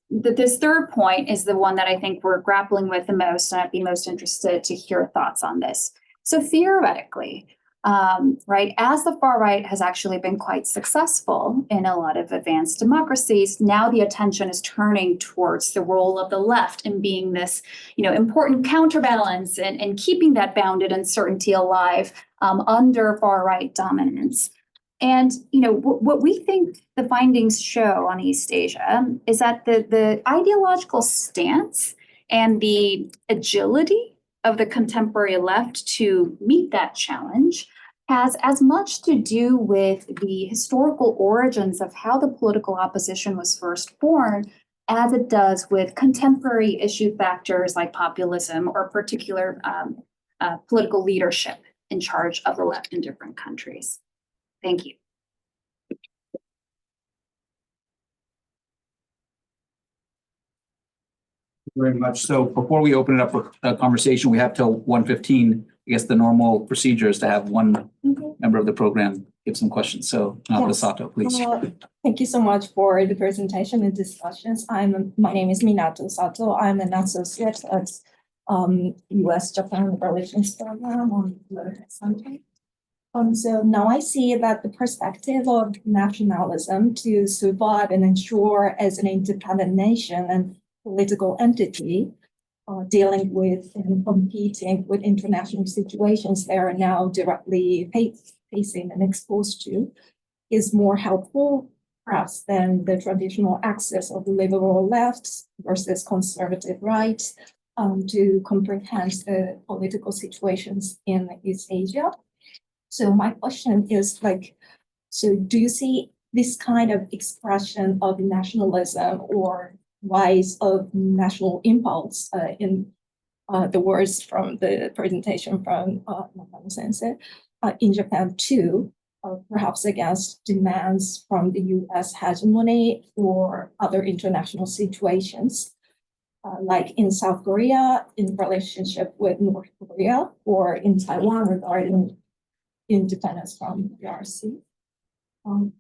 this third point is the one that I think we're grappling with the most, and I'd be most interested to hear thoughts on this. So theoretically, right, as the far right has actually been quite successful in a lot of advanced democracies, now the attention is turning towards the role of the left in being this, important counterbalance and keeping that bounded uncertainty alive under far right dominance. And, what we think the findings show on East Asia is that the ideological stance and the agility of the contemporary left to meet that challenge has as much to do with the historical origins of how the political opposition was first born as it does with contemporary issue factors like populism or particular political leadership in charge of the left in different countries. Thank you. Very much. So before we open it up for a conversation, we have till 1:15. I guess the normal procedure is to have one member of the program give some questions. So, Sato, please. Thank you so much for the presentation and discussions. My name is Minato Sato. I'm an associate at U.S.-Japan Relations Program on the Center. So now I see that the perspective of nationalism to survive and ensure as an independent nation and political entity dealing with and competing with international situations they are now directly facing and exposed to is more helpful, perhaps, than the traditional axis of liberal left versus conservative right to comprehend the political situations in East Asia. So my question is so do you see this kind of expression of nationalism or rise of national impulse in the words from the presentation from Nakano Sensei in Japan too, perhaps against demands from the U.S. hegemony or other international situations, like in South Korea in relationship with North Korea, or in Taiwan regarding independence from the PRC.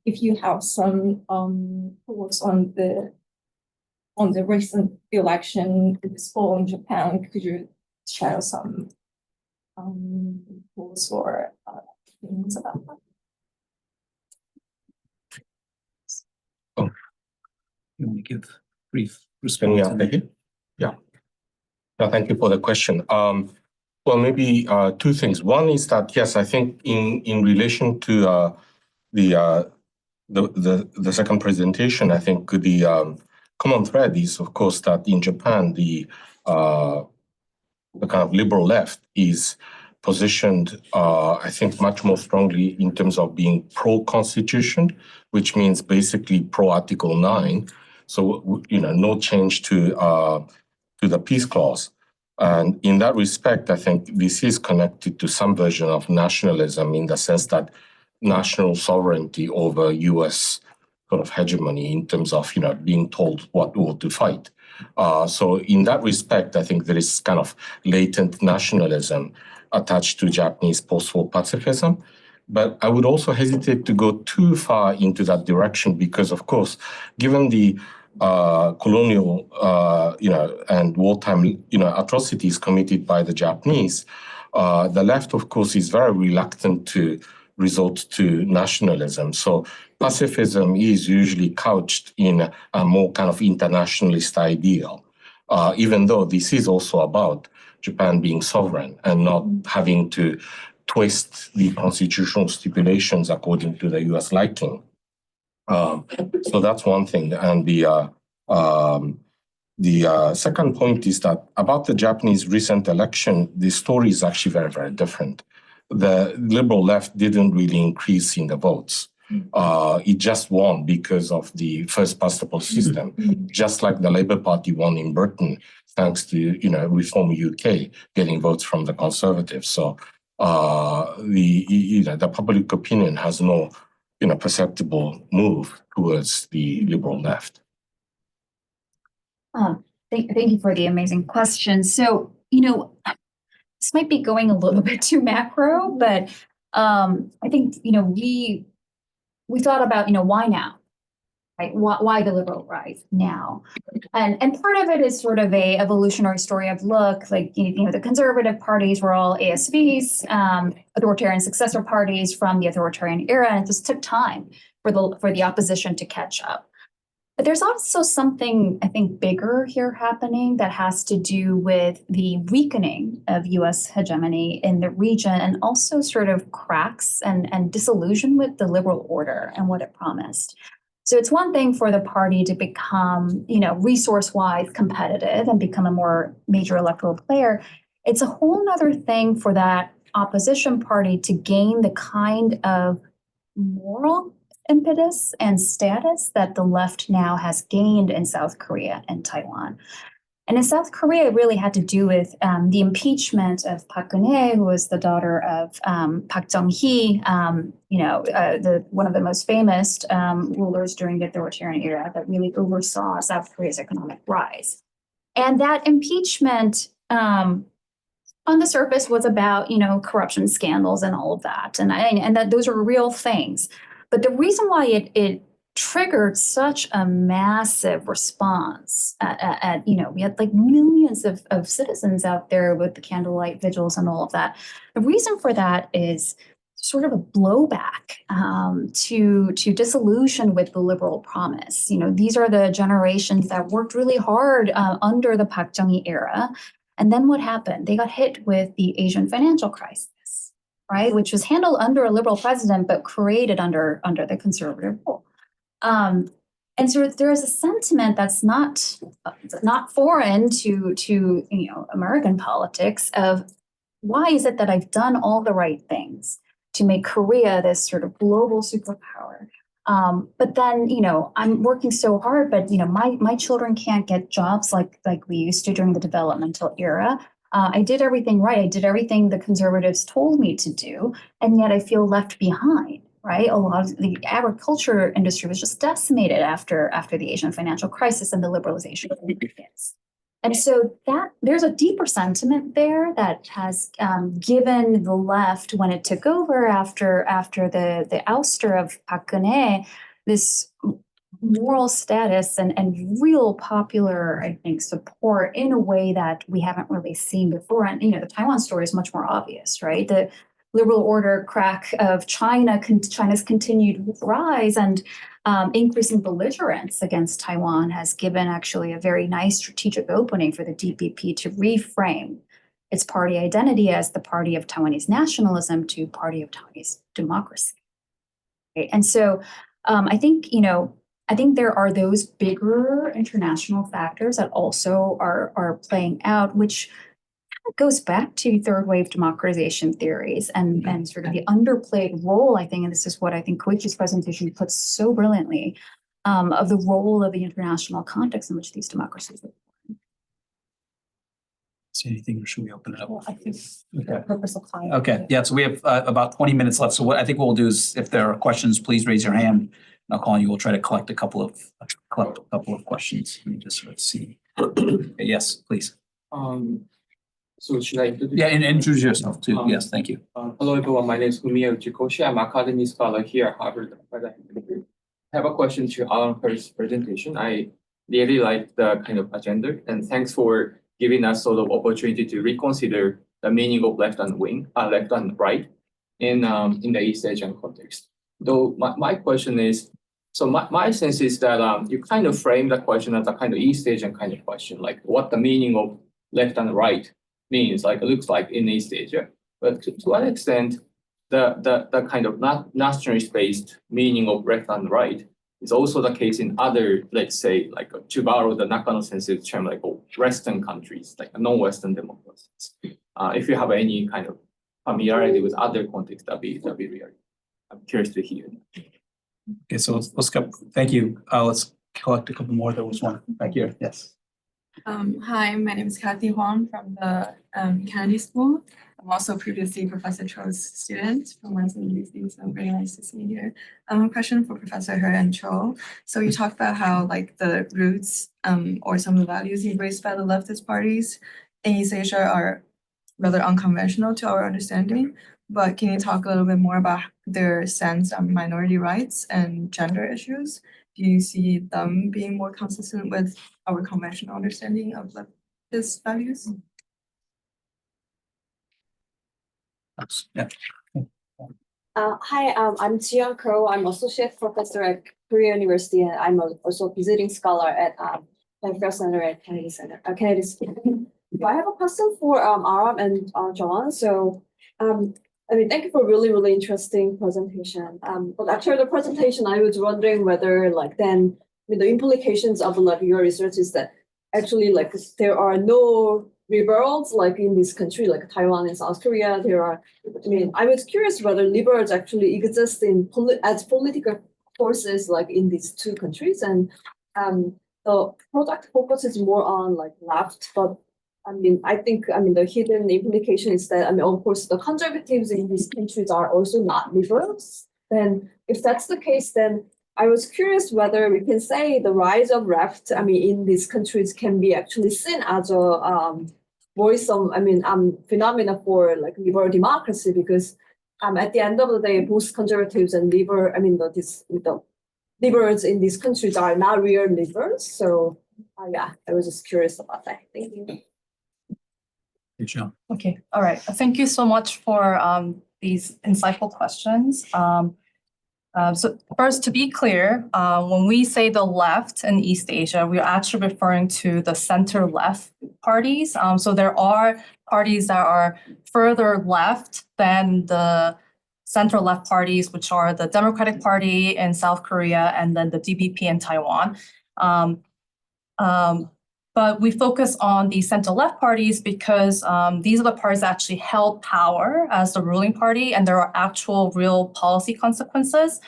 If you have some thoughts on the recent election this fall in Japan, could you share some thoughts or opinions about that? Oh, you want to give brief response? Yeah. No, thank you for the question. Well, maybe two things. One is that, yes, I think in relation to the second presentation, I think common thread is, of course, that in Japan, the kind of liberal left is positioned, I think, much more strongly in terms of being pro-constitution, which means basically pro-Article 9. So, no change to the peace clause. And in that respect, I think this is connected to some version of nationalism in the sense that national sovereignty over U.S. sort of hegemony in terms of, being told what war to fight. So in that respect, I think there is kind of latent nationalism attached to Japanese post-war pacifism. But I would also hesitate to go too far into that direction because, of course, given the colonial, and wartime, atrocities committed by the Japanese, the left, of course, is very reluctant to resort to nationalism. So pacifism is usually couched in a more kind of internationalist ideal, even though this is also about Japan being sovereign and not having to twist the constitutional stipulations according to the U.S. liking. So that's one thing. And the second point is that about the Japanese recent election, the story is actually very, very different. The liberal left didn't really increase in the votes. It just won because of the first past the post system, just like the Labour Party won in Britain, thanks to Reform UK getting votes from the Conservatives. So the public opinion has no perceptible move towards the liberal left. Thank you for the amazing question. So this might be going a little bit too macro, but I think we thought about why now, right? Why the liberal right now? And part of it is sort of a evolutionary story of look, like the conservative parties were all ASVs, authoritarian successor parties from the authoritarian era, and it just took time for the opposition to catch up. But there's also something, I think, bigger here happening that has to do with the weakening of U.S. hegemony in the region and also sort of cracks and disillusion with the liberal order and what it promised. So it's one thing for the party to become, resource-wise competitive and become a more major electoral player. It's a whole other thing for that opposition party to gain the kind of moral impetus and status that the left now has gained in South Korea and Taiwan. And in South Korea, it really had to do with the impeachment of Park Geun-hye, who was the daughter of Park Chung-hee, one of the most famous rulers during the authoritarian era that really oversaw South Korea's economic rise. And that impeachment on the surface was about, corruption scandals and all of that. And that those are real things. But the reason why it triggered such a massive response we had like millions of citizens out there with the candlelight vigils and all of that. The reason for that is sort of a blowback to disillusion with the liberal promise. These are the generations that worked really hard under the Park Chung-hee era. And then what happened? They got hit with the Asian financial crisis. Right, which was handled under a liberal president, but created under the conservative rule. And so there is a sentiment that's not foreign to American politics of why is it that I've done all the right things to make Korea this sort of global superpower, but then I'm working so hard, but my children can't get jobs like we used to during the developmental era. I did everything right. I did everything the conservatives told me to do, and yet I feel left behind, right? A lot of the agriculture industry was just decimated after the Asian financial crisis and the liberalization of markets. And so there's a deeper sentiment there that has given the left, when it took over after the ouster of Park Geun-hye, this moral status and real popular, I think, support in a way that we haven't really seen before. And, the Taiwan story is much more obvious, right? The liberal order crack of China's continued rise and increasing belligerence against Taiwan has given actually a very nice strategic opening for the DPP to reframe its party identity as the party of Taiwanese nationalism to party of Taiwanese democracy. Right? And so I think, I think there are those bigger international factors that also are playing out, which goes back to third wave democratization theories and sort of the underplayed role, I think, and this is what I think Koichi's presentation puts so brilliantly, of the role of the international context in which these democracies live. Say anything, or should we open it up? Well, I think Okay. the purpose of time. Okay, yeah, so we have about 20 minutes left. So what I think we'll do is, if there are questions, please raise your hand. I'll call on you. We'll try to collect a couple of questions. Let me just sort of see. Okay, yes, please. So should I introduce? Yeah, and introduce yourself too. Yes, thank you. Hello everyone, my name is Fumiya Uchikoshi. I'm Academy Scholar here at Harvard. I have a question to Aram Hur's presentation. I really like the kind of agenda, and thanks for giving us sort of opportunity to reconsider the meaning of left and right in the East Asian context. Though my question is, so my sense is that you kind of frame the question as a kind of East Asian kind of question, like what the meaning of left and right means, like it looks like in East Asia. But to what extent the kind of nationalist-based meaning of left and right is also the case in other, let's say, like to borrow the Nakano sensitive term, like Western countries, like non-Western democracies. If you have any kind of familiarity with other contexts, that'd be really. I'm curious to hear. Okay, so let's go. Thank you. Let's collect a couple more. There was one back here. Yes. Hi, my name is Kathy Huang from the Kennedy School. I'm also previously Professor Cho's student from Wesleyan UC, so very nice to see you here. A question for Professor Hur and Cho. So you talked about how like the roots or some of the values embraced by the leftist parties in East Asia are rather unconventional to our understanding. But can you talk a little bit more about their sense on minority rights and gender issues? Do you see them being more consistent with our conventional understanding of leftist values? Yeah. Hi, I'm Jiyoung Ko. I'm associate professor at Korea University, and I'm also a visiting scholar at Fletcher Center at Kennedy Center. Kennedy School. So I have a question for Aram and Joan. So, thank you for a really interesting presentation. But after the presentation, I was wondering whether, the implications of your research is that actually, there are no liberals in this country, like Taiwan and South Korea. I was curious whether liberals actually exist as political forces in these two countries, and the product focuses more on left, but I think the hidden implication is that of course the conservatives in these countries are also not liberals. Then if that's the case, then I was curious whether we can say the rise of left in these countries can be actually seen as a worrisome phenomena for liberal democracy, because at the end of the day, both conservatives and the liberals in these countries are not real liberals. So I was just curious about that. Thank you. Okay, all right. Thank you so much for these insightful questions. So first, to be clear, when we say the left in East Asia, we're actually referring to the center-left parties. So there are parties that are further left than the center-left parties, which are the Democratic Party in South Korea and then the DPP in Taiwan. But we focus on the center-left parties because these are the parties that actually held power as the ruling party, and there are actual real policy consequences.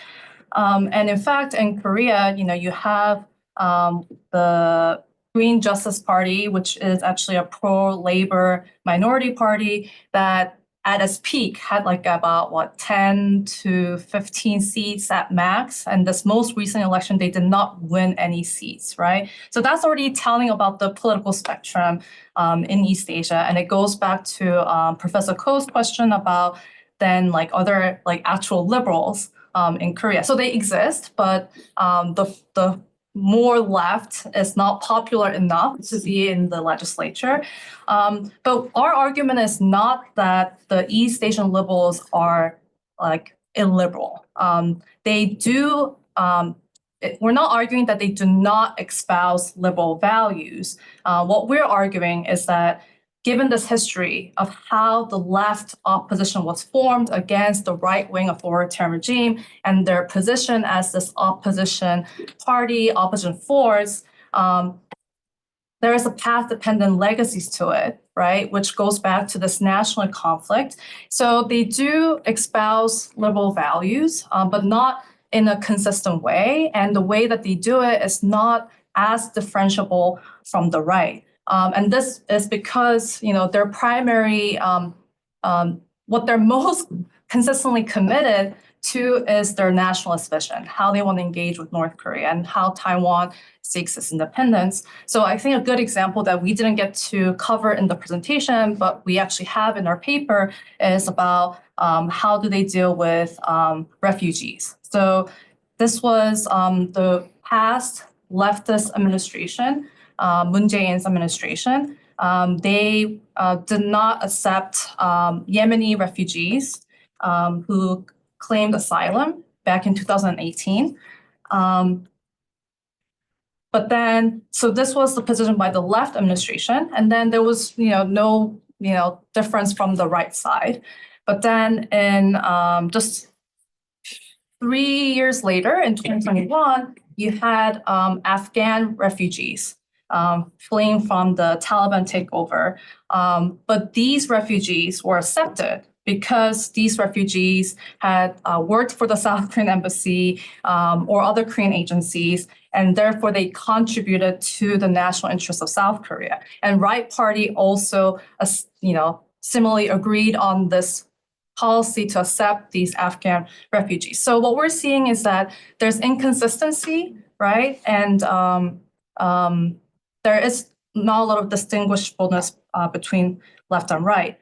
And in fact, in Korea, you have the Green Justice Party, which is actually a pro-labor minority party that at its peak had about 10 to 15 seats at max. And this most recent election, they did not win any seats, right? So that's already telling about the political spectrum in East Asia. And it goes back to Professor Ko's question about then are there actual liberals in Korea? So they exist, but the more left is not popular enough to be in the legislature. But our argument is not that the East Asian liberals are illiberal. They do, we're not arguing that they do not espouse liberal values. What we're arguing is that given this history of how the left opposition was formed against the right-wing authoritarian regime and their position as this opposition party, opposition force, there is a path-dependent legacies to it, right, which goes back to this national conflict. So they do espouse liberal values, but not in a consistent way. And the way that they do it is not as differentiable from the right. And this is because, their primary, what they're most consistently committed to is their nationalist vision, how they want to engage with North Korea and how Taiwan seeks its independence. So I think a good example that we didn't get to cover in the presentation, but we actually have in our paper is about how do they deal with refugees. So this was the past leftist administration, Moon Jae-in's administration. They did not accept Yemeni refugees who claimed asylum back in 2018. But then, so this was the position by the left administration, and then there was, no, difference from the right side. But then in just 3 years later, in 2021, you had Afghan refugees fleeing from the Taliban takeover. But these refugees were accepted because these refugees had worked for the South Korean embassy or other Korean agencies, and therefore they contributed to the national interests of South Korea. And Right Party also, similarly agreed on this policy to accept these Afghan refugees. So what we're seeing is that there's inconsistency, right? And there is not a lot of distinguishableness between left and right.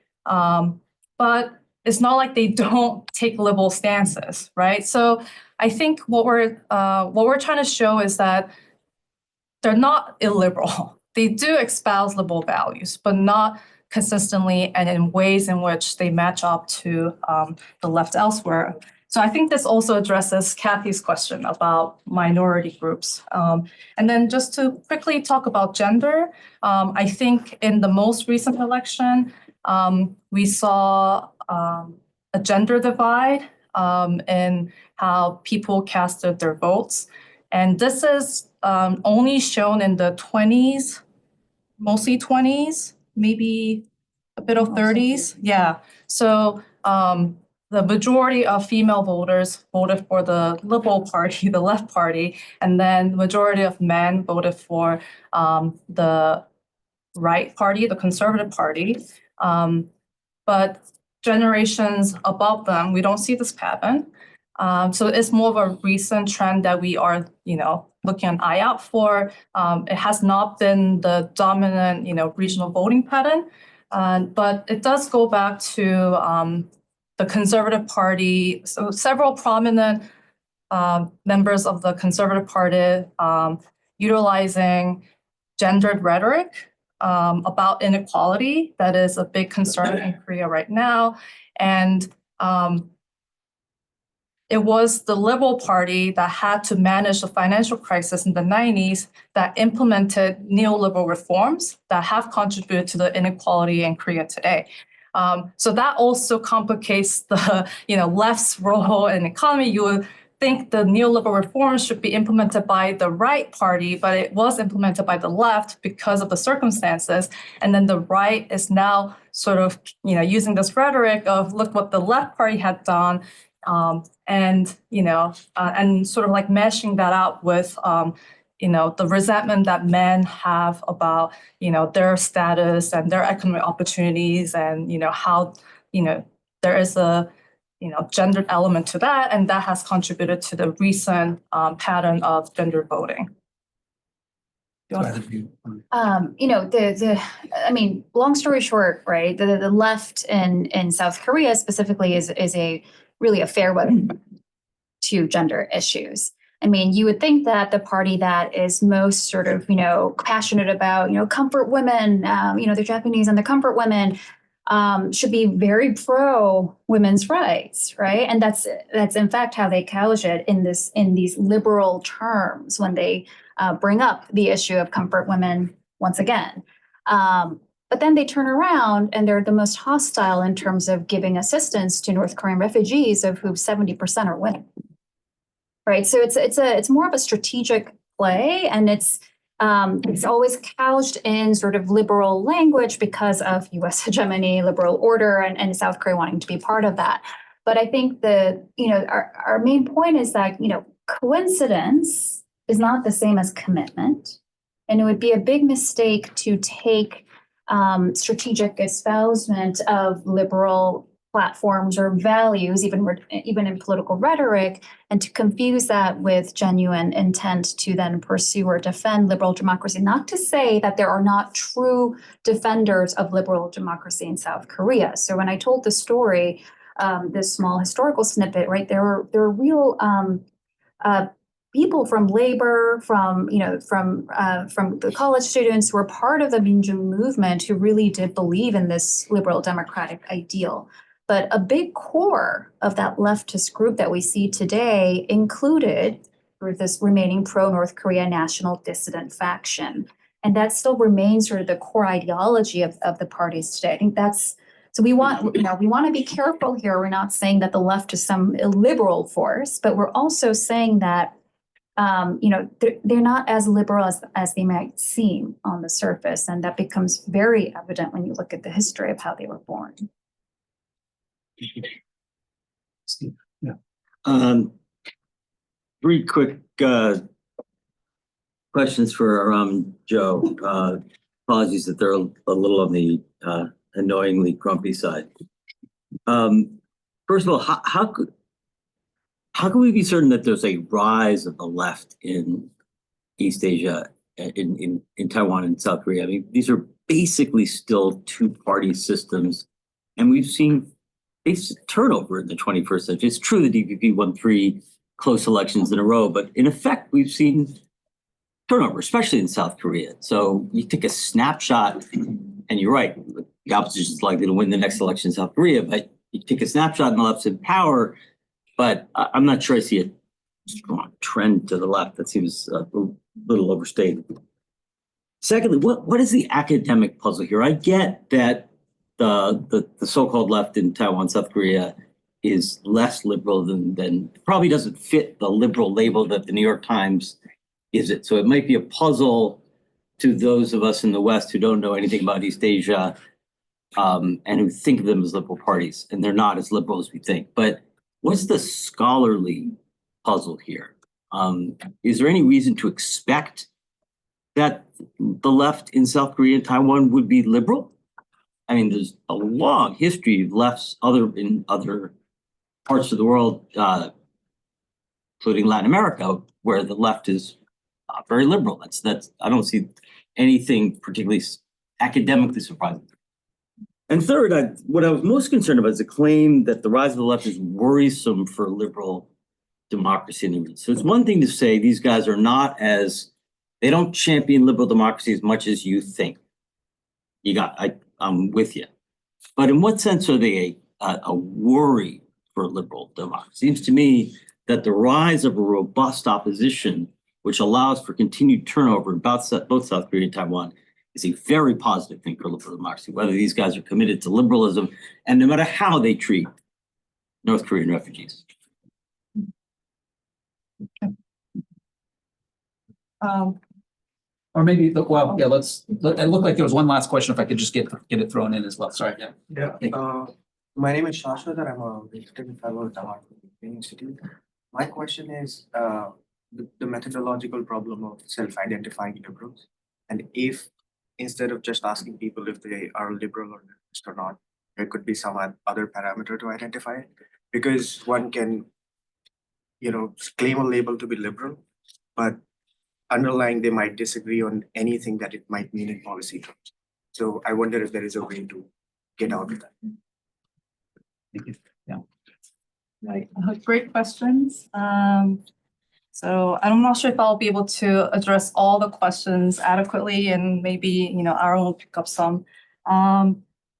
But it's not like they don't take liberal stances, right? So I think what we're trying to show is that they're not illiberal. They do espouse liberal values, but not consistently and in ways in which they match up to the left elsewhere. So I think this also addresses Kathy's question about minority groups. And then just to quickly talk about gender, I think in the most recent election, we saw a gender divide in how people casted their votes. And this is only shown in the 20s, mostly 20s, maybe a bit of 30s. Yeah. So the majority of female voters voted for the Liberal Party, the left party, and then the majority of men voted for the right party, the Conservative Party. But generations above them, we don't see this pattern. So it's more of a recent trend that we are, looking an eye out for. It has not been the dominant, regional voting pattern, but it does go back to the Conservative Party. So several prominent members of the Conservative Party utilizing gendered rhetoric about inequality. That is a big concern in Korea right now. And it was the Liberal Party that had to manage the financial crisis in the 90s that implemented neoliberal reforms that have contributed to the inequality in Korea today. So that also complicates the left's role in the economy. You would think the neoliberal reforms should be implemented by the right party, but it was implemented by the left because of the circumstances. And then the right is now sort of using this rhetoric of look what the left party had done. And sort of like meshing that out with, the resentment that men have about, their status and their economic opportunities and, how, there is a, gendered element to that. And that has contributed to the recent pattern of gender voting. Long story short, right, the left in South Korea specifically is really a fair weapon to gender issues. I mean, you would think that the party that is most sort of, passionate about, comfort women, the Japanese and the comfort women should be very pro women's rights, right? And that's in fact how they couch it in these liberal terms when they bring up the issue of comfort women once again. But then they turn around and they're the most hostile in terms of giving assistance to North Korean refugees, of whom 70% are women. Right. So it's more of a strategic play, and it's always couched in sort of liberal language because of U.S. hegemony, liberal order, and South Korea wanting to be part of that. But I think our main point is that, coincidence is not the same as commitment. And it would be a big mistake to take strategic espousement of liberal platforms or values, even in political rhetoric, and to confuse that with genuine intent to then pursue or defend liberal democracy. Not to say that there are not true defenders of liberal democracy in South Korea. So when I told the story, this small historical snippet, right, there are real people from labor, from the college students who were part of the Minju movement who really did believe in this liberal democratic ideal. But a big core of that leftist group that we see today included this remaining pro-North Korea national dissident faction. And that still remains sort of the core ideology of the parties today. I think so we want to be careful here. We're not saying that the left is some illiberal force, but we're also saying that they're not as liberal as they might seem on the surface. And that becomes very evident when you look at the history of how they were born. Yeah. Three quick questions for Aram Joe. Apologies that they're a little on the annoyingly grumpy side. First of all, how can we be certain that there's a rise of the left in East Asia, in Taiwan and South Korea? I mean, these are basically still two-party systems, and we've seen basic turnover in the 21st century. It's true the DPP won 3 close elections in a row, but in effect, we've seen turnover, especially in South Korea. So you take a snapshot, and you're right, the opposition is likely to win the next election in South Korea, but you take a snapshot and the left's in power, but I'm not sure I see a strong trend to the left. That seems a little overstated. Secondly, what is the academic puzzle here? I get that the so-called left in Taiwan, South Korea is less liberal than probably doesn't fit the liberal label that the New York Times gives it. So it might be a puzzle to those of us in the West who don't know anything about East Asia and who think of them as liberal parties, and they're not as liberal as we think. But what's the scholarly puzzle here? Is there any reason to expect that the left in South Korea and Taiwan would be liberal? I mean, there's a long history of lefts in other parts of the world, including Latin America, where the left is very liberal. That's I don't see anything particularly academically surprising. And third, what I was most concerned about is the claim that the rise of the left is worrisome for liberal democracy in the region. So it's one thing to say these guys are they don't champion liberal democracy as much as you think. I'm with you. But in what sense are they a worry for liberal democracy? It seems to me that the rise of a robust opposition, which allows for continued turnover in both South Korea and Taiwan, is a very positive thing for liberal democracy, whether these guys are committed to liberalism and no matter how they treat North Korean refugees. Okay. Or maybe, it looked like there was one last question, if I could just get it thrown in as well. Sorry. Yeah. My name is Shashwat, and I'm a visiting fellow at the Harvard Institute. My question is the methodological problem of self-identifying liberals, and if instead of just asking people if they are liberal or not, there could be some other parameter to identify it, because one can, claim a label to be liberal, but underlying they might disagree on anything that it might mean in policy terms. So I wonder if there is a way to get out of that. Thank you. Yeah. Right. Great questions. So I'm not sure if I'll be able to address all the questions adequately, and maybe Aram will pick up some.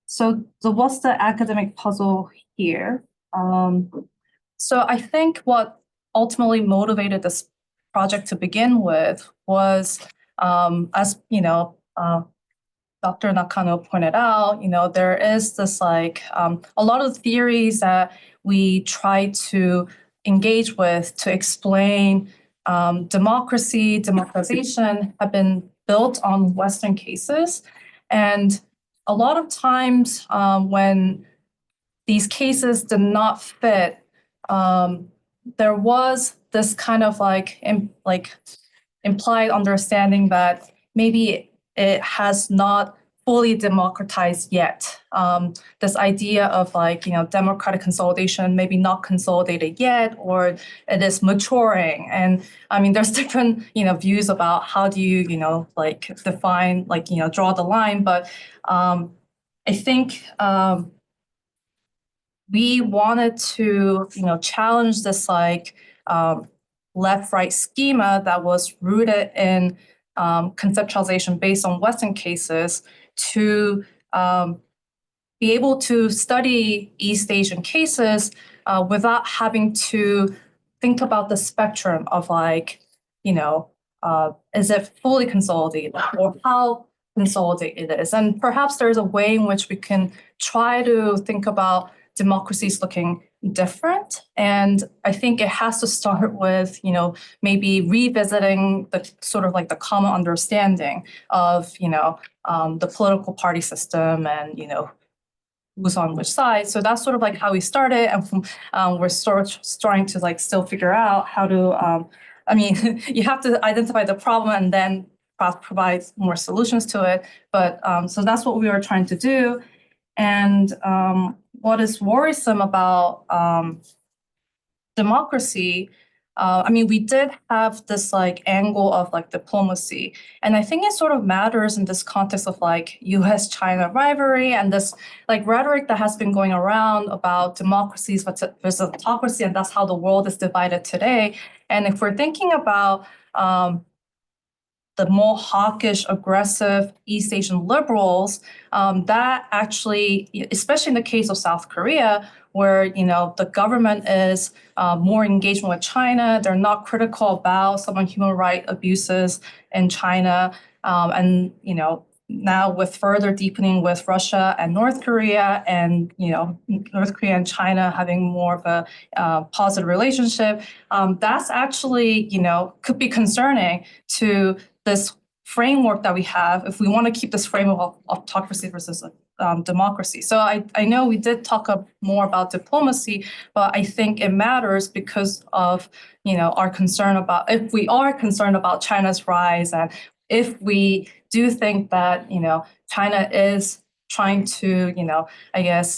So what's the academic puzzle here? So I think what ultimately motivated this project to begin with was, as Dr. Nakano pointed out, there is this a lot of theories that we try to engage with to explain democracy, democratization have been built on Western cases. And a lot of times when these cases did not fit, there was this kind of implied understanding that maybe it has not fully democratized yet. This idea of democratic consolidation, maybe not consolidated yet, or it is maturing. And I mean, there's different, views about how do you, define, draw the line. But I think we wanted to, challenge this left-right schema that was rooted in conceptualization based on Western cases to be able to study East Asian cases without having to think about the spectrum of is it fully consolidated or how consolidated it is? And perhaps there's a way in which we can try to think about democracies looking different. And I think it has to start with, maybe revisiting the sort of the common understanding of, the political party system and, who's on which side. So that's sort of how we started. And we're starting to still figure out how to, you have to identify the problem and then provide more solutions to it. But so that's what we were trying to do. And what is worrisome about democracy, we did have this angle of diplomacy. And I think it sort of matters in this context of US-China rivalry and this rhetoric that has been going around about democracies versus autocracy, and that's how the world is divided today. And if we're thinking about the more hawkish, aggressive East Asian liberals, that actually, especially in the case of South Korea, where the government is more engagement with China, they're not critical about some human rights abuses in China, and now with further deepening with Russia and North Korea, and North Korea and China having more of a positive relationship, that's actually could be concerning to this framework that we have if we want to keep this framework of autocracy versus democracy. So I know we did talk more about diplomacy, but I think it matters because of our concern about, if we are concerned about China's rise, and if we do think that China is trying to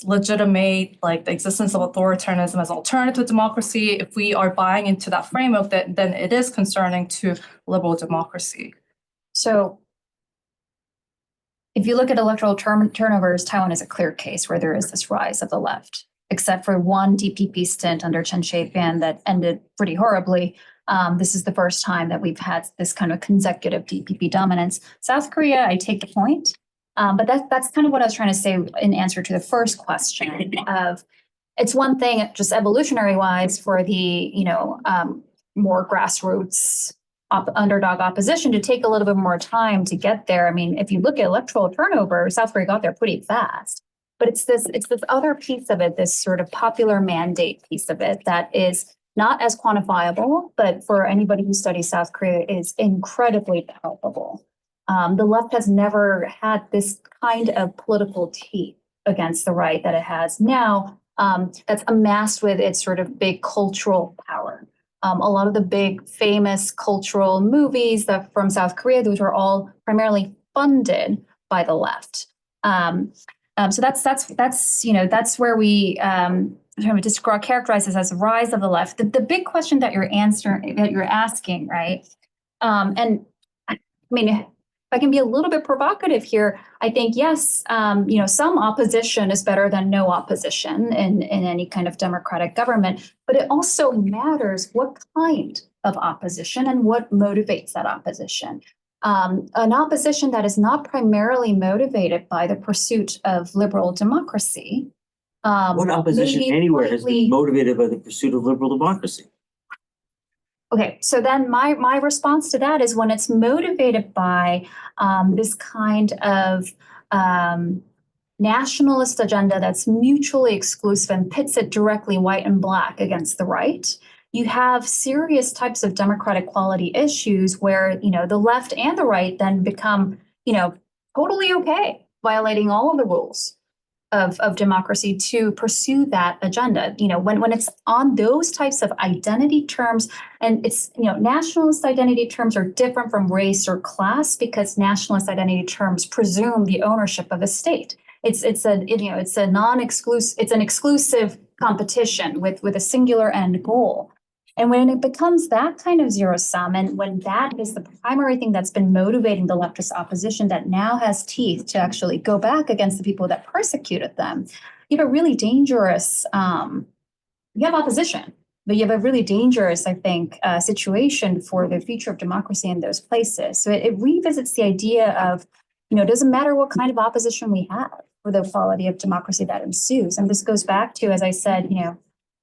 legitimate the existence of authoritarianism as an alternative to democracy, if we are buying into that framework, then it is concerning to liberal democracy. So if you look at electoral turnovers, Taiwan is a clear case where there is this rise of the left, except for one DPP stint under Chen Shui-bian that ended pretty horribly. This is the first time that we've had this kind of consecutive DPP dominance. South Korea, I take the point, but that's kind of what I was trying to say in answer to the first question of, it's one thing just evolutionary wise for the, more grassroots underdog opposition to take a little bit more time to get there. I mean, if you look at electoral turnover, South Korea got there pretty fast. But it's this other piece of it, this sort of popular mandate piece of it that is not as quantifiable, but for anybody who studies South Korea is incredibly palpable. The left has never had this kind of political teeth against the right that it has now, that's amassed with its sort of big cultural power. A lot of the big famous cultural movies that from South Korea, those were all primarily funded by the left. So that's where we characterize this as a rise of the left. The big question that you're asking, right? And I mean, if I can be a little bit provocative here, I think yes, some opposition is better than no opposition in any kind of democratic government, but it also matters what kind of opposition and what motivates that opposition. An opposition that is not primarily motivated by the pursuit of liberal democracy. What opposition anywhere has been motivated by the pursuit of liberal democracy? Okay, so then my response to that is when it's motivated by this kind of nationalist agenda that's mutually exclusive and pits it directly white and black against the right. You have serious types of democratic quality issues where, the left and the right then become, totally okay, violating all of the rules of democracy to pursue that agenda. When it's on those types of identity terms, and it's, nationalist identity terms are different from race or class because nationalist identity terms presume the ownership of a state. It's an exclusive competition with a singular end goal. And when it becomes that kind of zero sum, and when that is the primary thing that's been motivating the leftist opposition that now has teeth to actually go back against the people that persecuted them, you have a really dangerous, you have opposition, but you have a really dangerous, I think, situation for the future of democracy in those places. So it revisits the idea of, it doesn't matter what kind of opposition we have for the quality of democracy that ensues. And this goes back to, as I said,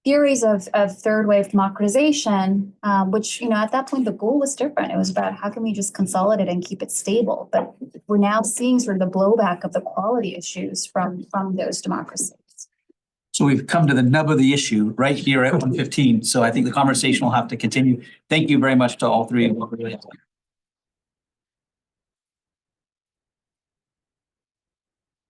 theories of third wave democratization, which, at that point, the goal was different. It was about how can we just consolidate and keep it stable? But we're now seeing sort of the blowback of the quality issues from those democracies. So we've come to the nub of the issue right here at 1:15. So I think the conversation will have to continue. Thank you very much to all three of you.